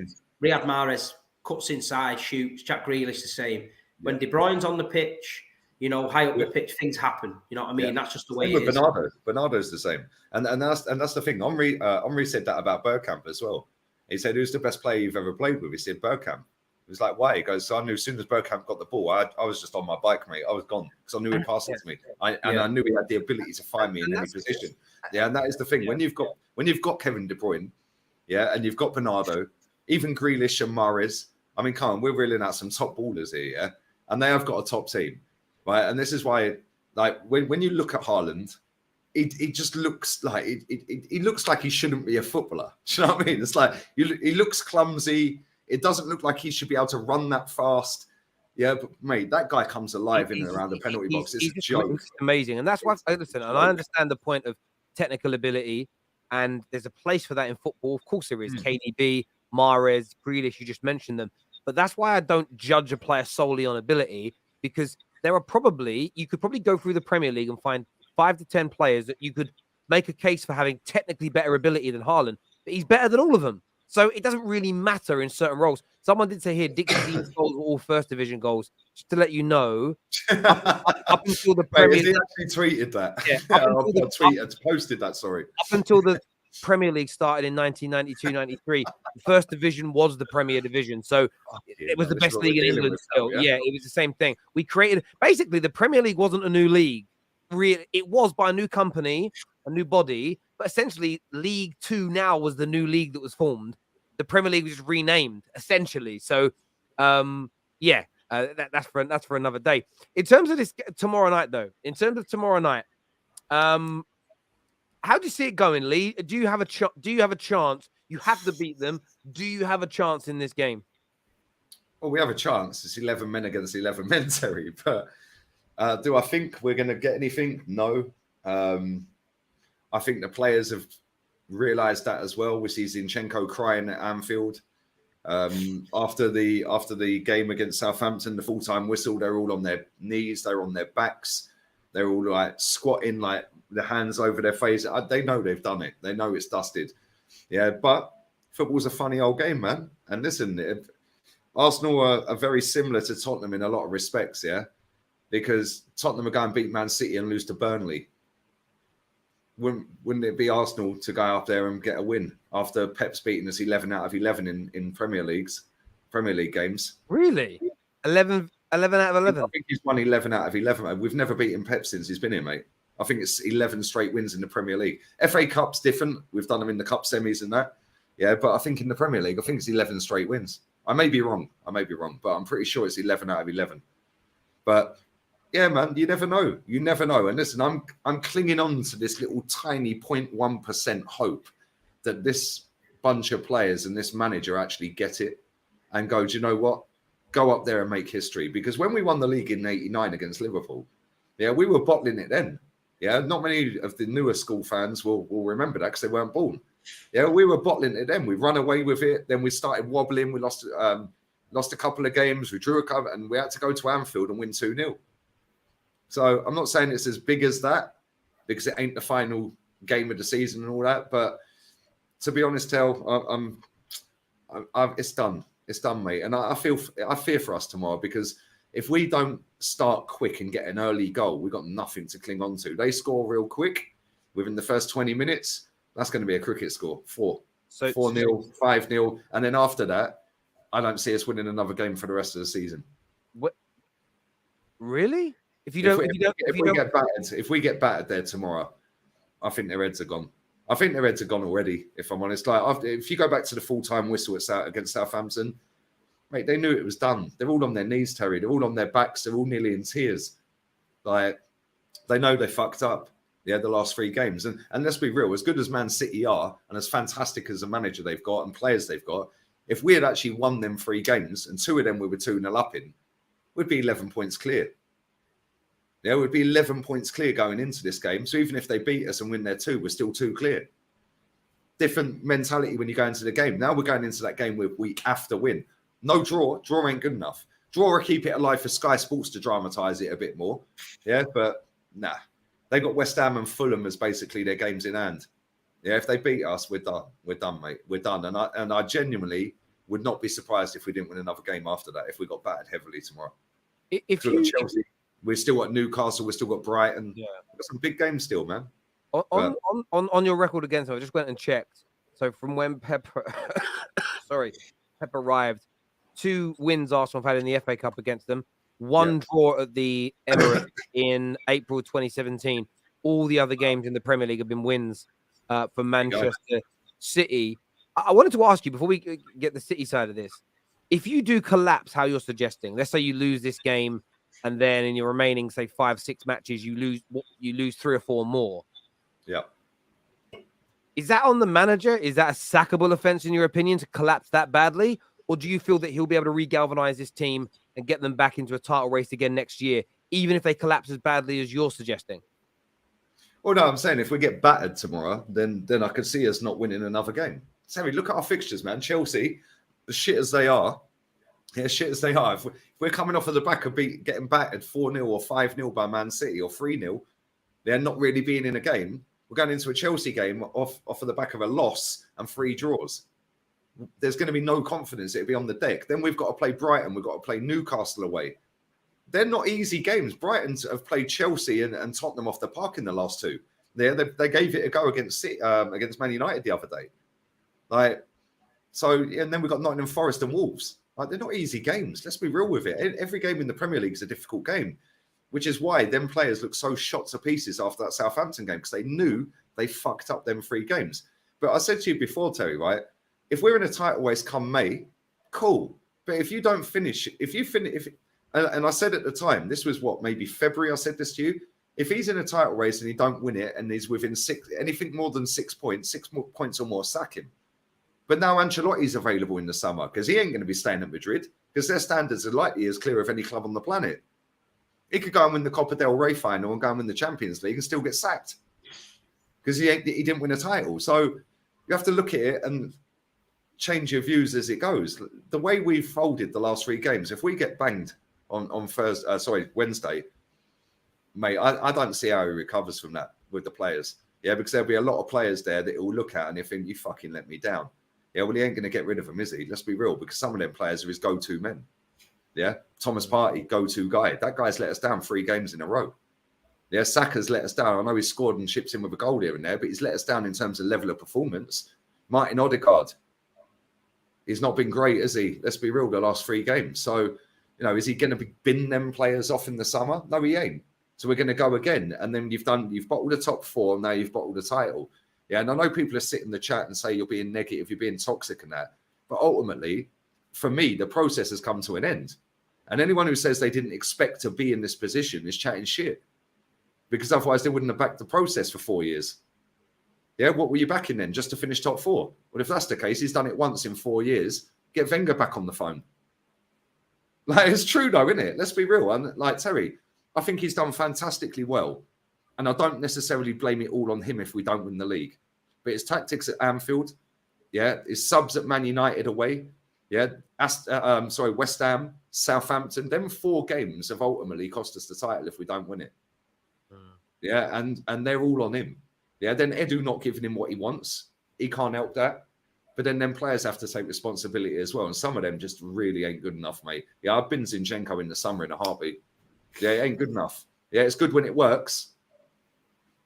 Riyad Mahrez cuts inside, shoots. Jack Grealish the same. When De Bruyne's on the pitch, you know, high up the pitch, things happen. You know what I mean? That's just the way it is. Bernardo's the same, and that's the thing. Henri said that about Bergkamp as well. He said, "Who's the best player you've ever played with?" He said, "Bergkamp." It was like, why? He goes, so I knew as soon as Bergkamp got the ball, I was just on my bike, mate. I was gone because I knew he'd pass it to me. I knew he had the ability to find me in any position. Yeah, and that is the thing. When you've got Kevin De Bruyne, and you've got Bernardo, even Grealish and Mahrez. I mean, come on, we're reeling out some top ballers here, yeah? And they have got a top team, right? And this is why, like, when you look at Haaland, he just looks like he looks like he shouldn't be a footballer. Do you know what I mean? It's like he looks clumsy. It doesn't look like he should be able to run that fast. Yeah, but mate, that guy comes alive in and around the penalty box. It's a joke. Amazing. And that's why, listen, and I understand the point of technical ability, and there's a place for that in football. Of course there is. KDB, Mahrez, Grealish, you just mentioned them. But that's why I don't judge a player solely on ability, because you could probably go through the Premier League and find 5 to 10 players that you could make a case for having technically better ability than Haaland, but he's better than all of them. So it doesn't really matter in certain roles. Someone did say here, Dixie's goals were all first division goals. Just to let you know, up until the Premier League, he actually tweeted that. Yeah, posted that. Sorry. Up until the Premier League started in 1992-93, the first division was the Premier Division. So it was the best league in England still. Yeah, it was the same thing. We created, basically, the Premier League wasn't a new league. Really, it was by a new company, a new body, but essentially League Two now was the new league that was formed. The Premier League was just renamed, essentially. So, that's for another day. In terms of this tomorrow night, though, how do you see it going, Lee? Do you have a chance? You have to beat them. Do you have a chance in this game? Well, we have a chance. It's 11 men against 11 men, Terry. But do I think we're going to get anything? No. I think the players have realised that as well. We see Zinchenko crying at Anfield after the game against Southampton. The full-time whistle. They're all on their knees. They're on their backs. They're all like squatting, like the hands over their face. They know they've done it. They know it's dusted. Yeah, but football's a funny old game, man. And listen, Arsenal are very similar to Tottenham in a lot of respects, yeah? Because Tottenham are going to beat Man City and lose to Burnley. Wouldn't it be Arsenal to go up there and get a win after Pep's beating us 11 out of 11 in Premier League games? Really? 11 out of 11? I think he's won 11 out of 11. We've never beaten Pep since he's been here, mate. I think it's 11 straight wins in the Premier League. FA Cup's different. We've done them in the Cup semis and that. Yeah, but I think in the Premier League, I think it's 11 straight wins. I may be wrong, but I'm pretty sure it's 11 out of 11. But yeah, man, you never know. You never know. And listen, I'm clinging on to this little tiny 0.1% hope that this bunch of players and this manager actually get it and go, do you know what? Go up there and make history. Because when we won the league in '89 against Liverpool, yeah, we were bottling it then. Yeah, not many of the newer school fans will remember that because they weren't born. Yeah, we were bottling it then. We run away with it. Then we started wobbling. We lost a couple of games. We drew a couple, and we had to go to Anfield and win 2-0. So I'm not saying it's as big as that because it ain't the final game of the season and all that. But to be honest, it's done. It's done, mate. And I fear for us tomorrow because if we don't start quick and get an early goal, we've got nothing to cling on to. They score real quick within the first 20 minutes. That's going to be a cricket score. 4-0, 5-0. And then after that, I don't see us winning another game for the rest of the season. What? Really? If we get battered there tomorrow, I think their heads are gone. I think their heads are gone already, if I'm honest. If you go back to the full-time whistle against Southampton, mate, they knew it was done. They're all on their knees, Terry. They're all on their backs. They're all nearly in tears. Like, they know they fucked up. Yeah, the last 3 games. And let's be real, as good as Man City are and as fantastic as a manager they've got and players they've got, if we had actually won them 3 games and 2 of them we were 2-0 up in, we'd be 11 points clear. Yeah, we'd be 11 points clear going into this game. So even if they beat us and win their 2, we're still 2 clear. Different mentality when you go into the game. Now we're going into that game where we have to win. No draw. Draw ain't good enough. Draw or keep it alive for Sky Sports to dramatise it a bit more. Yeah, but nah. They got West Ham and Fulham as basically their games in hand. Yeah, if they beat us, we're done. We're done, mate. We're done. And I genuinely would not be surprised if we didn't win another game after that, if we got battered heavily tomorrow. If we've you, got Chelsea, we've still got Newcastle, we've still got Brighton. yeah, We've got some big games still, man. On your record against them, I just went and checked. So from when Pep arrived, 2 wins Arsenal have had in the FA Cup against them, 1 draw at the Emirates in April 2017. All the other games in the Premier League have been wins for Manchester City. I wanted to ask you, before we get the City side of this, if you do collapse how you're suggesting, let's say you lose this game and then in your remaining, say, 5-6 matches, you lose 3 or 4 more. Yeah. Is that on the manager? Is that a sackable offense, in your opinion, to collapse that badly? Or do you feel that he'll be able to re-galvanize this team and get them back into a title race again next year, even if they collapse as badly as you're suggesting? Well, no, I'm saying if we get battered tomorrow, then I could see us not winning another game. Sammy, look at our fixtures, man. Chelsea, as shit as they are, if we're coming off of the back of getting battered 4-0 or 5-0 by Man City or 3-0, they're not really being in a game. We're going into a Chelsea game off of the back of a loss and 3 draws. There's going to be no confidence. It'll be on the deck. Then we've got to play Brighton. We've got to play Newcastle away. They're not easy games. Brighton have played Chelsea and Tottenham off the park in the last 2. They gave it a go against Man United the other day. And then we've got Nottingham Forest and Wolves. They're not easy games. Let's be real with it. Every game in the Premier League is a difficult game, which is why them players look so shot to pieces after that Southampton game, because they knew they fucked up them 3 games. But I said to you before, Terry, right? If we're in a title race come May, cool. But if you don't finish, and I said at the time, this was maybe February, I said this to you. If he's in a title race and he don't win it and he's within anything more than 6 points, 6 more points or more, sack him. But now Ancelotti's available in the summer because he ain't going to be staying at Madrid because their standards are likely as clear of any club on the planet. He could go and win the Copa del Rey final and go and win the Champions League and still get sacked because he didn't win a title. So you have to look at it and change your views as it goes. The way we've folded the last 3 games, if we get banged on Wednesday, mate, I don't see how he recovers from that with the players. Yeah, because there'll be a lot of players there that he'll look at and he'll think, you fucking let me down. Yeah, well, he ain't going to get rid of him, is he? Let's be real, because some of them players are his go-to men. Yeah, Thomas Partey, go-to guy. That guy's let us down 3 games in a row. Yeah, Saka's let us down. I know he's scored and chips in with a goal here and there, but he's let us down in terms of level of performance. Martin Odegaard, he's not been great, has he? Let's be real, the last 3 games. So, is he going to bin them players off in the summer? No, he ain't. So we're going to go again. And then you've bottled the top 4, now you've bottled the title. Yeah, and I know people are sitting in the chat and say you're being negative, you're being toxic and that. But ultimately, for me, the process has come to an end. And anyone who says they didn't expect to be in this position is chatting shit. Because otherwise they wouldn't have backed the process for 4 years. Yeah, what were you backing then? Just to finish top 4? Well, if that's the case, he's done it once in 4 years. Get Wenger back on the phone. It's true though, isn't it? Let's be real. And Terry, I think he's done fantastically well. And I don't necessarily blame it all on him if we don't win the league. But his tactics at Anfield, yeah, his subs at Man United away, yeah, West Ham, Southampton, them 4 games have ultimately cost us the title if we don't win it. Yeah, and they're all on him. Yeah, then Edu not giving him what he wants. He can't help that. But then them players have to take responsibility as well. And some of them just really ain't good enough, mate. Yeah, I've been Zinchenko in the summer in a heartbeat. Yeah, it ain't good enough. Yeah, it's good when it works.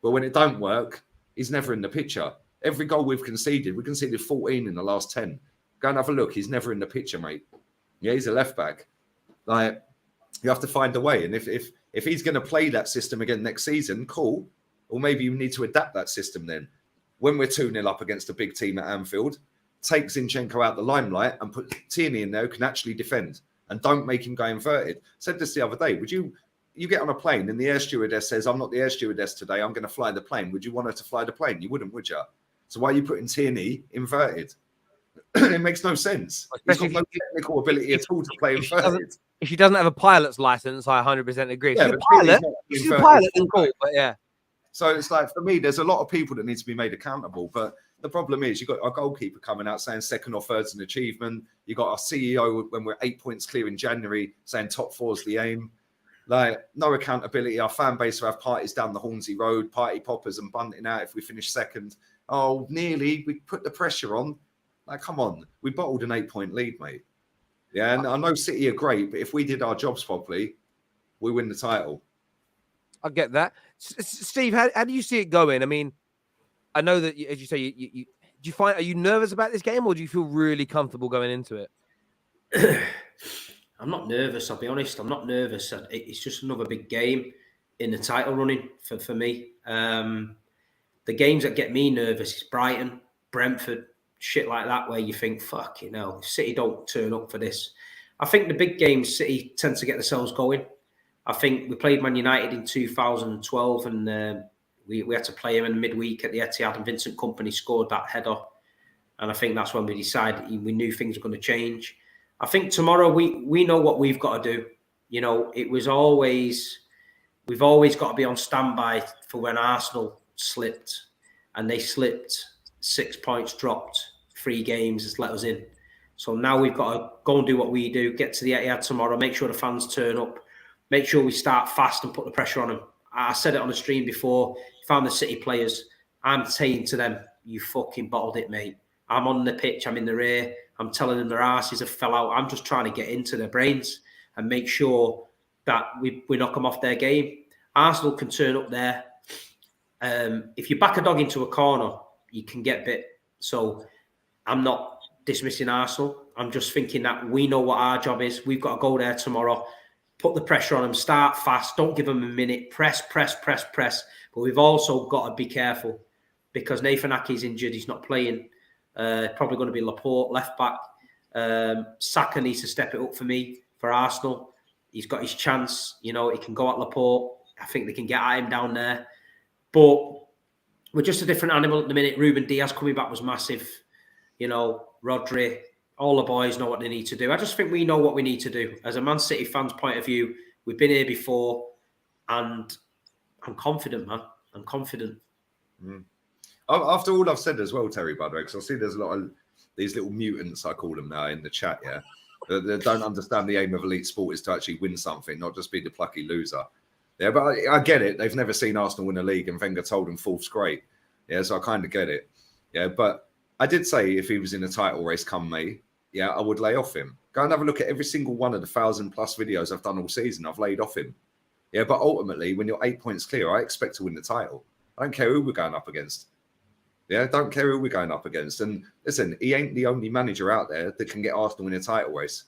But when it don't work, he's never in the picture. Every goal we conceded 14 in the last 10. Go and have a look. He's never in the picture, mate. Yeah, he's a left back. You have to find a way. And if he's going to play that system again next season, cool. Or maybe you need to adapt that system then. When we're 2-0 up against a big team at Anfield, take Zinchenko out the limelight and put Tierney in there who can actually defend. And don't make him go inverted. Said this the other day. Would you get on a plane and the air stewardess says, I'm not the air stewardess today, I'm going to fly the plane. Would you want her to fly the plane? You wouldn't, would you? So why are you putting Tierney inverted? It makes no sense. He's got no technical ability at all to play inverted. If she doesn't have a pilot's license, I 100% agree. Yeah, she's a pilot, then cool, but yeah. So it's for me, there's a lot of people that need to be made accountable. But the problem is you've got our goalkeeper coming out saying second or third's an achievement. You got our CEO when we're 8 points clear in January saying top 4's the aim. No accountability. Our fan base will have parties down the Hornsey Road, party poppers and bunting out if we finish second. Oh, nearly. We put the pressure on. Like, come on. We bottled an 8-point lead, mate. Yeah, and I know City are great, but if we did our jobs properly, we win the title. I get that. Steve, how do you see it going? I mean, I know that, as you say, do you find, are you nervous about this game, or do you feel really comfortable going into it? I'm not nervous, I'll be honest. I'm not nervous. It's just another big game in the title running for me. The games that get me nervous is Brighton, Brentford, shit like that, where you think, fuck, if City don't turn up for this. I think the big games, City tend to get themselves going. I think we played Man United in 2012 and we had to play him in the midweek at the Etihad, and Vincent Kompany scored that header. And I think that's when we decided, we knew things were going to change. I think tomorrow we know what we've got to do. We've always got to be on standby for when Arsenal slipped, and they slipped 6 points, dropped 3 games, has let us in. So now we've got to go and do what we do, get to the Etihad tomorrow, make sure the fans turn up, make sure we start fast and put the pressure on them. I said it on the stream before, if I'm the City players, I'm saying to them, you fucking bottled it, mate. I'm on the pitch, I'm in the rear, I'm telling them their asses have fell out. I'm just trying to get into their brains and make sure that we knock them off their game. Arsenal can turn up there. If you back a dog into a corner, you can get bit. So I'm not dismissing Arsenal. I'm just thinking that we know what our job is. We've got to go there tomorrow, put the pressure on them, start fast, don't give them a minute, press. But we've also got to be careful because Nathan Ake's injured. He's not playing. Probably going to be Laporte, left back. Saka needs to step it up for me, for Arsenal. He's got his chance. He can go at Laporte. I think they can get at him down there. But we're just a different animal at the minute. Ruben Diaz coming back was massive. Rodri, all the boys know what they need to do. I just think we know what we need to do. As a Man City fan's point of view, we've been here before, and I'm confident, man. I'm confident. Mm. After all I've said as well, Terry, by the way, because I see there's a lot of these little mutants, I call them now, in the chat, yeah? They don't understand the aim of elite sport is to actually win something, not just be the plucky loser. Yeah, but I get it. They've never seen Arsenal win a league, and Wenger told them fourth's great. Yeah, so I kind of get it. Yeah, but I did say if he was in a title race come May, yeah, I would lay off him. Go and have a look at every single one of the 1,000+ videos I've done all season. I've laid off him. Yeah, but ultimately, when you're 8 points clear, I expect to win the title. I don't care who we're going up against. Yeah, don't care who we're going up against. And listen, he ain't the only manager out there that can get Arsenal in a title race.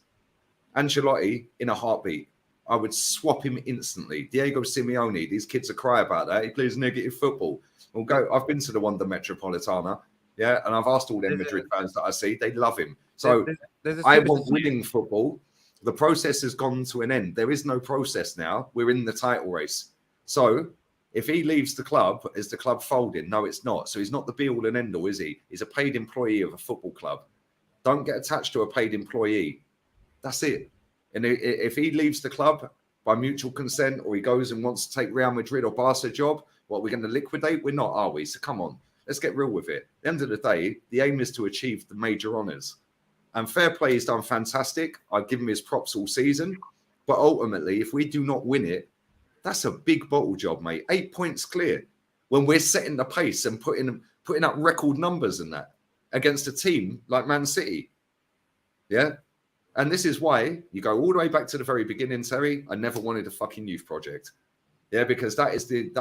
Ancelotti, in a heartbeat, I would swap him instantly. Diego Simeone, these kids will cry about that. He plays negative football. We'll go. I've been to the Wanda Metropolitana, yeah, and I've asked all them Madrid fans that I see, they love him. So I want winning football. The process has gone to an end. There is no process now. We're in the title race. So if he leaves the club, is the club folding? No, it's not. So he's not the be-all and end-all, is he? He's a paid employee of a football club. Don't get attached to a paid employee. That's it. And if he leaves the club by mutual consent, or he goes and wants to take Real Madrid or Barca job, what, we're going to liquidate? We're not, are we? So come on, let's get real with it. At the end of the day, the aim is to achieve the major honours. And fair play, he's done fantastic. I've given him his props all season. But ultimately, if we do not win it, that's a big bottle job, mate. 8 points clear when we're setting the pace and putting up record numbers and that against a team like Man City. Yeah. And this is why you go all the way back to the very beginning, Terry. I never wanted a fucking youth project. Yeah, because that is the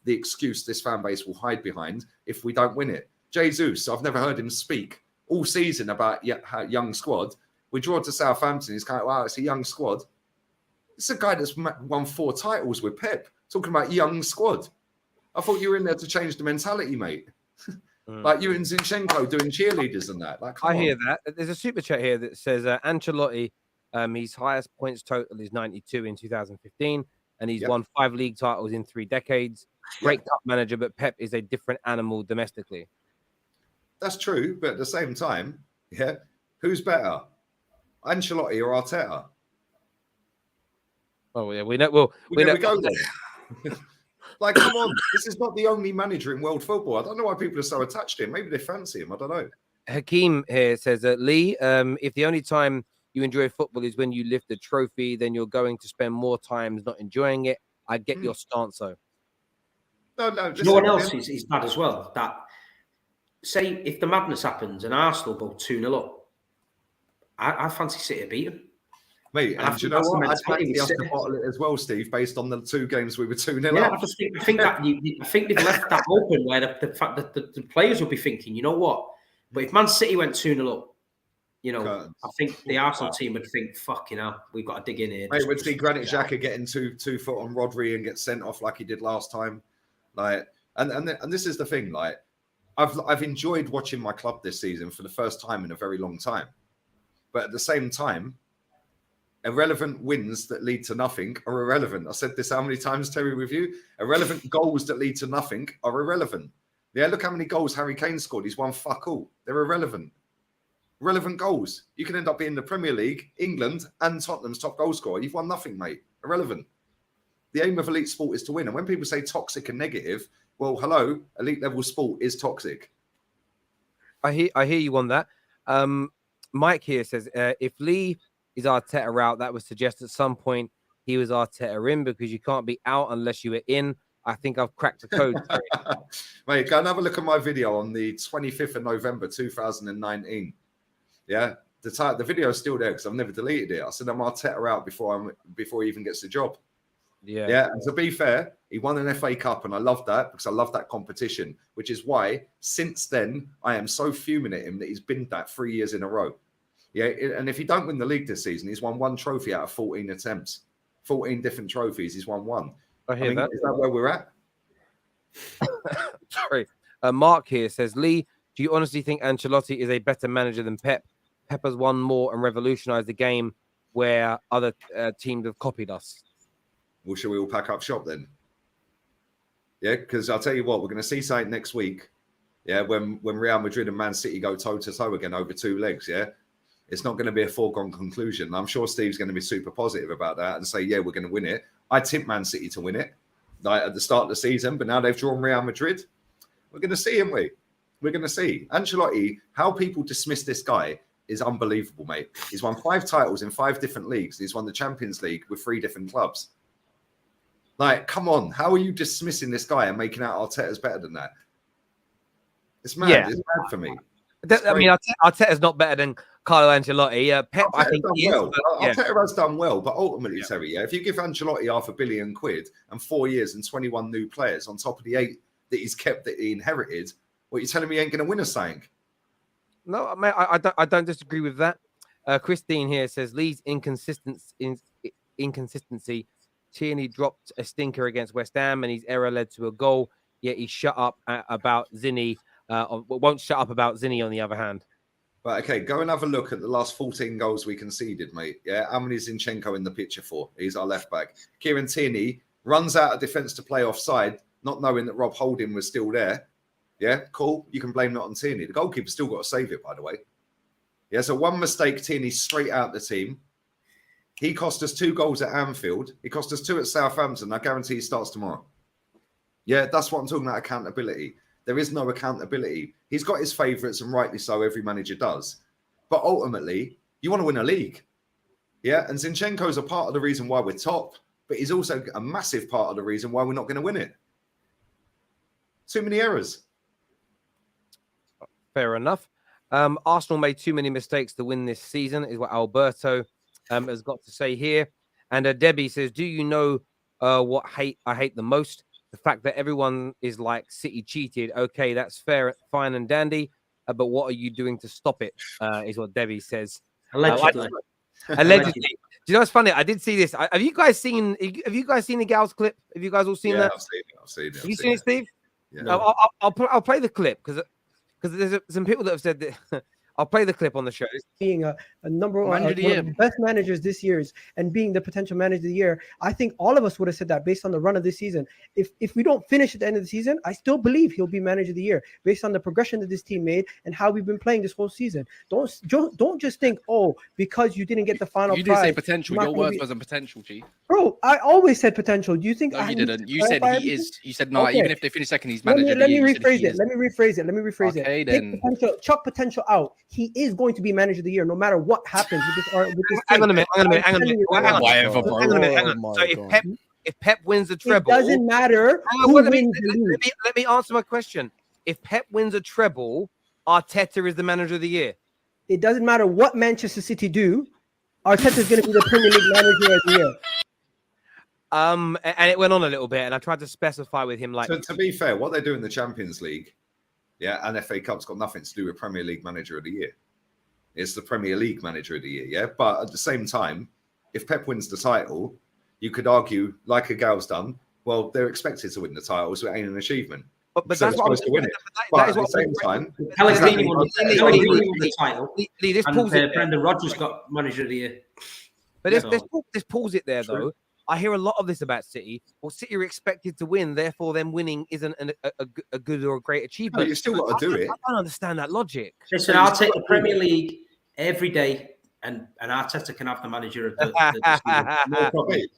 excuse this fan base will hide behind if we don't win it. Jesus, I've never heard him speak all season about young squad. We draw to Southampton. He's kind of, wow, it's a young squad. It's a guy that's won 4 titles with Pep. Talking about young squad. I thought you were in there to change the mentality, mate. Like you and Zinchenko doing cheerleaders and that. Like, I hear that. There's a super chat here that says Ancelotti, his highest points total is 92 in 2015, and he's won 5 league titles in 3 decades. Great cup manager, but Pep is a different animal domestically. That's true, but at the same time, yeah, who's better, Ancelotti or Arteta? Oh yeah, we know. Well, we go then. Like, come on, this is not the only manager in world football. I don't know why people are so attached to him. Maybe they fancy him. I don't know. Hakeem here says that Lee, if the only time you enjoy football is when you lift the trophy, then you're going to spend more times not enjoying it. I get your stance, though. No. You know what else is bad as well? That say if the madness happens and Arsenal go 2-0 up, I fancy City to beat them. Mate, and do you know what? I'd fancy us to bottle it as well, Steve, based on the 2 games we were 2-0 Yeah, up. I think that I think they've left that open where the fact that the players will be thinking, you know what? But if Man City went 2-0 up, you know, I think the Arsenal team would think, fucking hell, we've got to dig in here. Mate, we'd see Granit Xhaka getting 2 foot on Rodri and get sent off like he did last time. Like, and this is the thing, like, I've enjoyed watching my club this season for the first time in a very long time. But at the same time, irrelevant wins that lead to nothing are irrelevant. I said this how many times, Terry, with you? Irrelevant goals that lead to nothing are irrelevant. Yeah, look how many goals Harry Kane scored. He's won fuck all. They're irrelevant. Relevant goals. You can end up being the Premier League, England, and Tottenham's top goal scorer. You've won nothing, mate. Irrelevant. The aim of elite sport is to win. And when people say toxic and negative, well, hello, elite level sport is toxic. I hear you on that. Mike here says, if Lee is Arteta out, that would suggest at some point he was Arteta in, because you can't be out unless you were in. I think I've cracked the code. Mate, go and have a look at my video on the 25th of November, 2019. Yeah, the video is still there because I've never deleted it. I said I'm Arteta out before he even gets the job. Yeah. And to be fair, he won an FA Cup, and I love that because I love that competition, which is why since then I am so fuming at him that he's been that 3 years in a row. Yeah, and if he don't win the league this season, he's won 1 trophy out of 14 attempts, 14 different trophies. He's won 1. I hear that. Is that where we're at? Sorry. Mark here says, Lee, do you honestly think Ancelotti is a better manager than Pep? Pep has won more and revolutionized the game where other teams have copied us. Well, shall we all pack up shop then? Yeah, because I'll tell you what, we're going to see something next week. Yeah, when Real Madrid and Man City go toe-to-toe again over 2 legs, yeah? It's not going to be a foregone conclusion. I'm sure Steve's going to be super positive about that and say, yeah, we're going to win it. I tipped Man City to win it like at the start of the season, but now they've drawn Real Madrid. We're going to see, haven't we? We're going to see. Ancelotti, how people dismiss this guy is unbelievable, mate. He's won 5 titles in 5 different leagues. He's won the Champions League with 3 different clubs. Like, come on. How are you dismissing this guy and making out Arteta's better than that? It's mad. Yeah. It's mad for me. I mean, Arteta's not better than Carlo Ancelotti. Pep, Arteta I think he is, well. Arteta has done well, but ultimately, Terry, if you give Ancelotti £500 million and 4 years and 21 new players on top of the 8 that he's kept that he inherited, what, you're telling me he ain't going to win a saying? No, mate, I don't disagree with that. Christine here says Lee's inconsistency. Tierney dropped a stinker against West Ham, and his error led to a goal. Yet he shut up about Zinni. Won't shut up about Zinni on the other hand. But okay, go and have a look at the last 14 goals we conceded, mate. Yeah, how many is Zinchenko in the picture for? He's our left back. Kieran Tierney runs out of defence to play offside, not knowing that Rob Holding was still there. Yeah, cool. You can blame that on Tierney. The goalkeeper's still got to save it, by the way. Yeah, so one mistake, Tierney straight out the team. He cost us 2 goals at Anfield. He cost us 2 at Southampton. I guarantee he starts tomorrow. Yeah, that's what I'm talking about, accountability. There is no accountability. He's got his favourites, and rightly so, every manager does. But ultimately, you want to win a league. Yeah, and Zinchenko's a part of the reason why we're top, but he's also a massive part of the reason why we're not going to win it. Too many errors. Fair enough. Arsenal made too many mistakes to win this season, is what Alberto has got to say here. And Debbie says, do you know what I hate the most? The fact that everyone is like City cheated. Okay, that's fair, fine and dandy. But what are you doing to stop it? Is what Debbie says. Allegedly. Allegedly. Do you know what's funny? I did see this. Have you guys seen the Gals clip? Have you guys all seen that? I've seen it. Have you seen it, Steve? Yeah. I'll play the clip because there's some people that have said that. I'll play the clip on the show. Being a number one of the best managers this year and being the potential manager of the year, I think all of us would have said that based on the run of this season. If we don't finish at the end of the season, I still believe he'll be manager of the year based on the progression that this team made and how we've been playing this whole season. Don't just think, oh, because you didn't get the final prize. You did say potential. Your words wasn't potential, G. Bro, I always said potential. Do you think? No, you didn't. You said he is. You said no. Okay. Even if they finish second, he's manager. Let me rephrase it. Let me rephrase it. Okay, then. Chuck potential out. He is going to be manager of the year, no matter what happens with this. Hang on a minute. Whatever, bro. So if Pep wins the treble, it doesn't matter who wins the league. Let me answer my question. if Pep wins a treble, Arteta is the manager of the year. It doesn't matter what Manchester City do. Arteta is going to be the Premier League manager of the year. And it went on a little bit, and I tried to specify with him, like, to be fair, what they do in the Champions League, and FA Cup's got nothing to do with Premier League Manager of the Year. It's the Premier League Manager of the Year, yeah. But at the same time, if Pep wins the title, you could argue, like a gal's done, well, they're expected to win the title, so it ain't an achievement. But so that's what I'm supposed to win it. That But is at what the same time, Pellegrini won the title. Lee, this And pulls it there. Brendan Rodgers got manager of the year. But Yeah. this pulls it there, though. I hear a lot of this about City. Well, City are expected to win, therefore them winning isn't a good or a great achievement. no, you still got to do it. I don't understand that logic. Listen, I'll take the Premier League every day, and Arteta can have the manager of the season. No problem. Wait,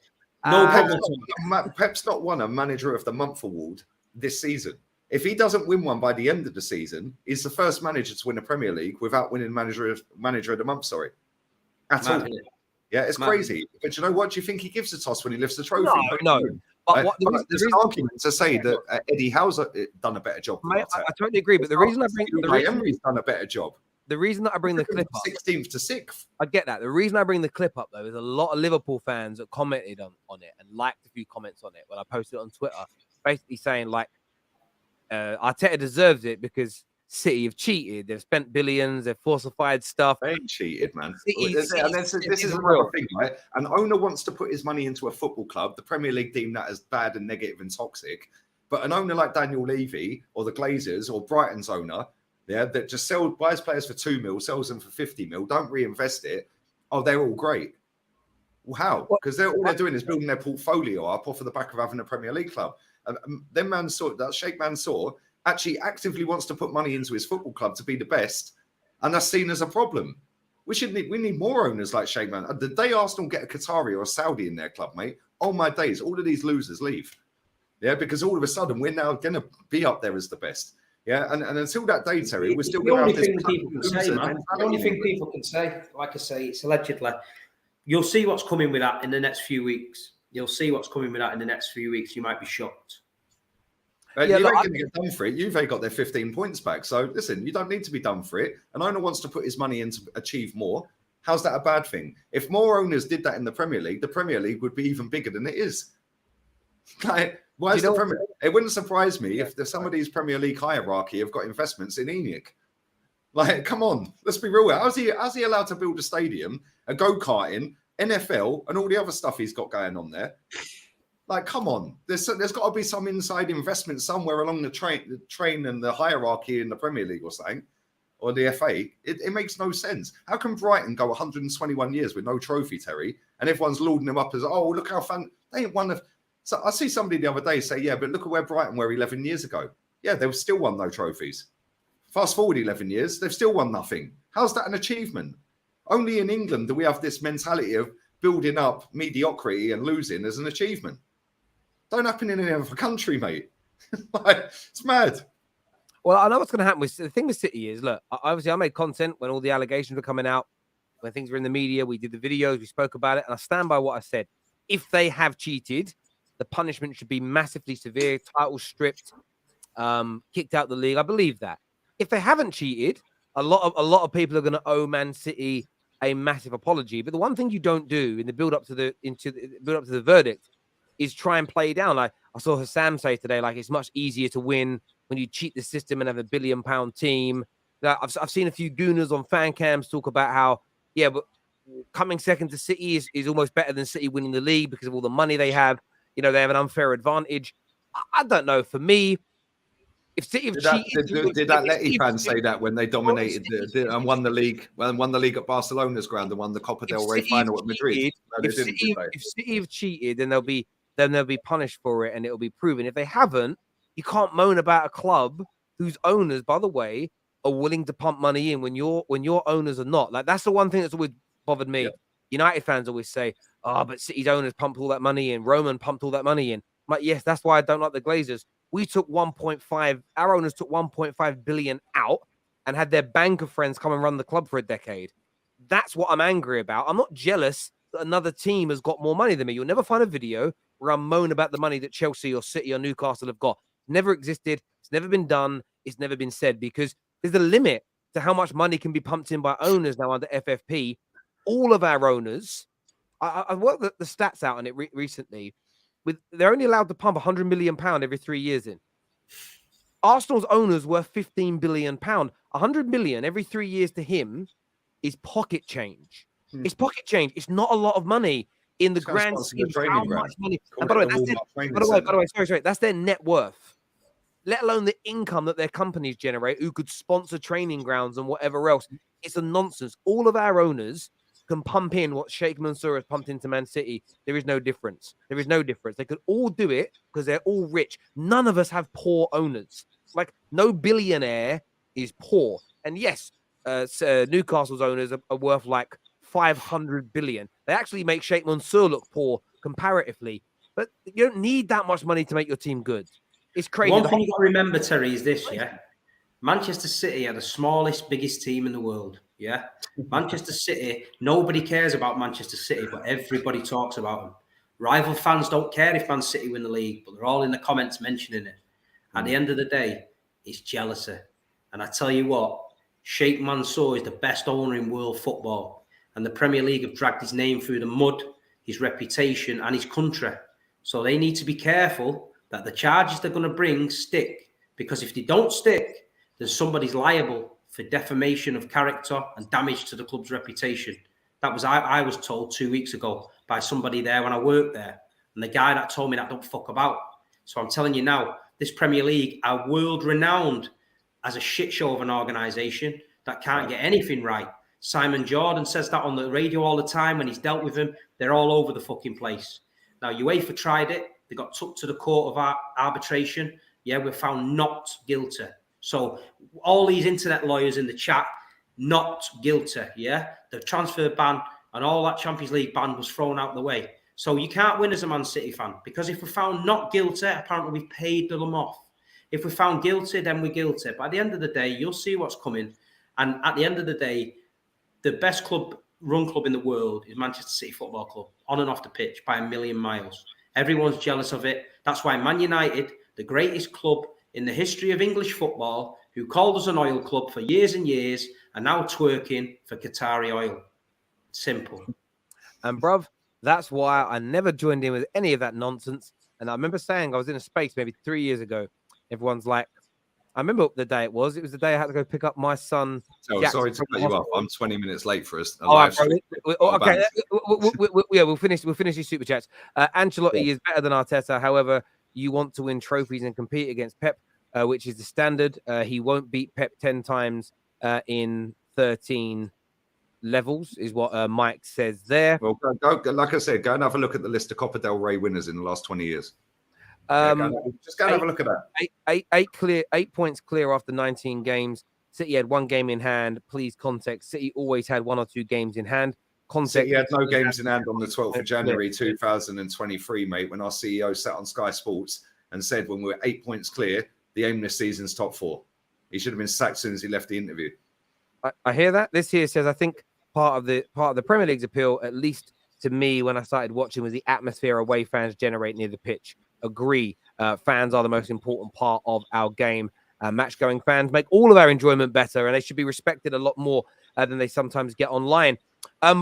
No problem. Pep's not won a Manager of the Month award this season. If he doesn't win one by the end of the season, he's the first manager to win a Premier League without winning Manager of the Month. Sorry, at all. Yeah, it's crazy. But you know what? Do you think he gives a toss when he lifts the trophy? No. But there's an argument to say that Eddie Howe's done a better job. I totally agree. But the reason Emery's done a better job. The reason that I bring the clip up, 16th to 6th. I get that. The reason I bring the clip up, though, is a lot of Liverpool fans that commented on it and liked a few comments on it when I posted it on Twitter, basically saying, like, Arteta deserves it because City have cheated. They've spent billions. They've falsified stuff. They ain't cheated, man. This is another thing, right? An owner wants to put his money into a football club. The Premier League deem that as bad and negative and toxic. But an owner like Daniel Levy or the Glazers or Brighton's owner, that just buys players for 2 mil, sells them for 50 mil, don't reinvest it. Oh, they're all great. Well, how? Because all they're doing is building their portfolio up off of the back of having a Premier League club. Sheikh Mansour actually actively wants to put money into his football club to be the best, and that's seen as a problem. We need more owners like Sheikh Mansour. The day Arsenal get a Qatari or a Saudi in their club, mate, oh my days, all of these losers leave. Yeah, because all of a sudden we're now going to be up there as the best. Yeah, and until that day, Terry, we're still going to have this. The only thing people can say, like I say, it's allegedly. You'll see what's coming with that in the next few weeks. You might be shocked. You ain't going to get done for it. Juve got their 15 points back. So listen, you don't need to be done for it. An owner wants to put his money in to achieve more. How's that a bad thing? If more owners did that in the Premier League would be even bigger than it is. Why is the Premier? It wouldn't surprise me if some of these Premier League hierarchy have got investments in ENIAC. Like, come on, let's be real. How's he allowed to build a stadium, a go-karting, NFL, and all the other stuff he's got going on there? Like, come on. There's got to be some inside investment somewhere along the train and the hierarchy in the Premier League or something, or the FA. It makes no sense. How can Brighton go 121 years with no trophy, Terry, and everyone's lauding them up as, oh, look how fun. They ain't won. So I see somebody the other day say, yeah, but look at where Brighton were 11 years ago. Yeah, they've still won no trophies. Fast forward 11 years, they've still won nothing. How's that an achievement? Only in England do we have this mentality of building up mediocrity and losing as an achievement. Don't happen in any other country, mate. It's mad. Well, I know what's going to happen. The thing with City is, look, obviously I made content when all the allegations were coming out, when things were in the media, we did the videos, we spoke about it, and I stand by what I said. If they have cheated, the punishment should be massively severe, title stripped, kicked out the league. I believe that. If they haven't cheated, a lot of people are going to owe Man City a massive apology. But the one thing you don't do in the build up to the verdict is try and play down. Like I saw Hassam say today, like it's much easier to win when you cheat the system and have a £1 billion team. Now, I've seen a few gooners on fan cams talk about how, yeah, but coming second to City is almost better than City winning the league because of all the money they have. You know, they have an unfair advantage. I don't know. For me, if City have cheated... Did that Letty fans say that when they dominated and won the league at Barcelona's ground and won the Copa del Rey final at Madrid? If City have cheated, then they'll be punished for it and it'll be proven. If they haven't, you can't moan about a club whose owners, by the way, are willing to pump money in when your owners are not. Like that's the one thing that's always bothered me. Yeah. United fans always say, "Oh, but City's owners pumped all that money in. Roman pumped all that money in." I'm like, yes, that's why I don't like the Glazers. We took 1.5. Our owners took 1.5 billion out and had their banker friends come and run the club for a decade. That's what I'm angry about. I'm not jealous that another team has got more money than me. You'll never find a video where I moan about the money that Chelsea or City or Newcastle have got. Never existed. It's never been done. it's never been said, because there's a limit to how much money can be pumped in by owners now under FFP. All of our owners, I worked the stats out on it recently. They're only allowed to pump £100 million every 3 years in. Arsenal's owners worth £15 billion. 100 million every 3 years to him is pocket change. It's pocket change. It's not a lot of money in the grand scheme of how much money. And by the way, sorry, that's their net worth, let alone the income that their companies generate, who could sponsor training grounds and whatever else. It's a nonsense. All of our owners can pump in what Sheikh Mansour has pumped into Man City. There is no difference. There is no difference. They could all do it because they're all rich. None of us have poor owners. Like, no billionaire is poor. And yes, Newcastle's owners are worth like 500 billion. They actually make Sheikh Mansour look poor comparatively. But you don't need that much money to make your team good. It's crazy. One thing you've got to remember, Terry, is this, yeah? Manchester City are the smallest, biggest team in the world, yeah? Manchester City, nobody cares about Manchester City, but everybody talks about them. Rival fans don't care if Man City win the league, but they're all in the comments mentioning it. At the end of the day, it's jealousy. And I tell you what, Sheikh Mansour is the best owner in world football. And the Premier League have dragged his name through the mud, his reputation and his country. So they need to be careful that the charges they're going to bring stick. Because if they don't stick, then somebody's liable for defamation of character and damage to the club's reputation. That was I was told 2 weeks ago by somebody there when I worked there. And the guy that told me that don't fuck about. So I'm telling you now, this Premier League are world renowned as a shit show of an organisation that can't get anything right. Simon Jordan says that on the radio all the time when he's dealt with them. They're all over the fucking place. Now, UEFA tried it. They got took to the court of arbitration. Yeah, we're found not guilty. So all these internet lawyers in the chat, not guilty. Yeah, the transfer ban and all that Champions League ban was thrown out the way. So you can't win as a Man City fan, because if we're found not guilty, apparently we've paid them off. If we're found guilty, then we're guilty. But at the end of the day, you'll see what's coming. And at the end of the day, the best run club in the world is Manchester City Football Club, on and off the pitch by a million miles. Everyone's jealous of it. That's why Man United, the greatest club in the history of English football, who called us an oil club for years and years, are now twerking for Qatari oil. Simple. And bruv, that's why I never joined in with any of that nonsense. And I remember saying, I was in a space maybe 3 years ago. Everyone's like, I remember the day it was. It was the day I had to go pick up my son. Sorry to cut you off. I'm 20 minutes late for us. Okay. We'll finish these super chats. Ancelotti is better than Arteta. However, you want to win trophies and compete against Pep, which is the standard. He won't beat Pep 10 times in 13 levels, is what Mike says there. Well, like I said, go and have a look at the list of Copa del Rey winners in the last 20 years. Just go and have a look at that. 8 points clear after 19 games. City had 1 game in hand. Please context. City always had 1 or 2 games in hand. Context. City had no games in hand on the 12th of January 2023, mate, when our CEO sat on Sky Sports and said when we were 8 points clear, the aim this season's top 4. He should have been sacked as soon as he left the interview. I hear that. This here says, I think part of the Premier League's appeal, at least to me when I started watching, was the atmosphere away fans generate near the pitch. Agree. Fans are the most important part of our game. Match-going fans make all of our enjoyment better, and they should be respected a lot more than they sometimes get online.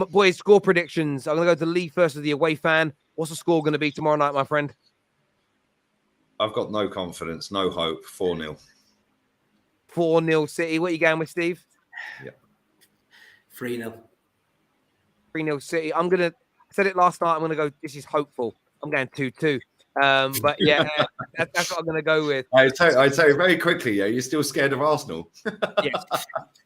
Boys, score predictions. I'm going to go to Lee first as the away fan. What's the score going to be tomorrow night, my friend? I've got no confidence, no hope. 4-0. 4-0 City. What are you going with, Steve? Yeah. 3-0. 3-0 City. I said it last night. I'm going to go, this is hopeful. I'm going 2-2. But yeah, that's what I'm going to go with. I tell you very quickly, yeah, you're still scared of Arsenal. Yes,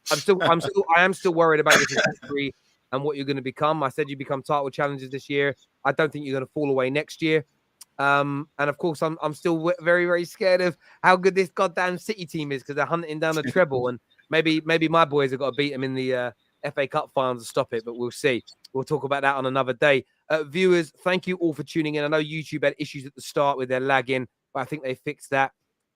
I am still worried about your history and what you're going to become. I said you become title challengers this year. I don't think you're going to fall away next year. And of course, I'm still very, very scared of how good this goddamn City team is, because they're hunting down a treble, and maybe my boys have got to beat them in the FA Cup finals to stop it. But we'll see. We'll talk about that on another day. Viewers, thank you all for tuning in. I know YouTube had issues at the start with their lagging, but I think they fixed that.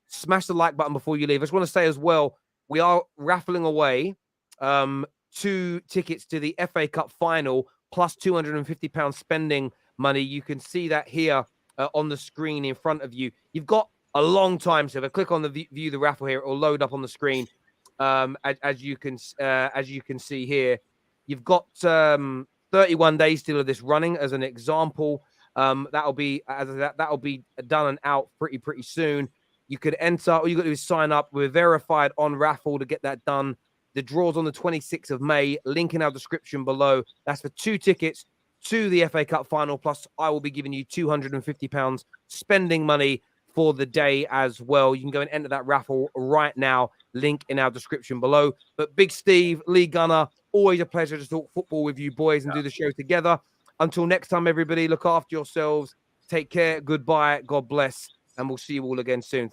Smash the like button before you leave. I just want to say as well, we are raffling away 2 tickets to the FA Cup final plus £250 spending money. You can see that here on the screen in front of you. You've got a long time. So if I click on the view the raffle here, it will load up on the screen. As you can see here, you've got 31 days still of this running as an example. That'll be done and out pretty soon. You could enter. All you got to do is sign up. We're verified on raffle to get that done. The draw's on the 26th of May. Link in our description below. That's for 2 tickets to the FA Cup final. Plus, I will be giving you £250 spending money for the day as well. You can go and enter that raffle right now. Link in our description below. But Big Steve, Lee Gunner, always a pleasure to talk football with you boys and do the show together. Until next time, everybody, look after yourselves. Take care. Goodbye. God bless. And we'll see you all again soon.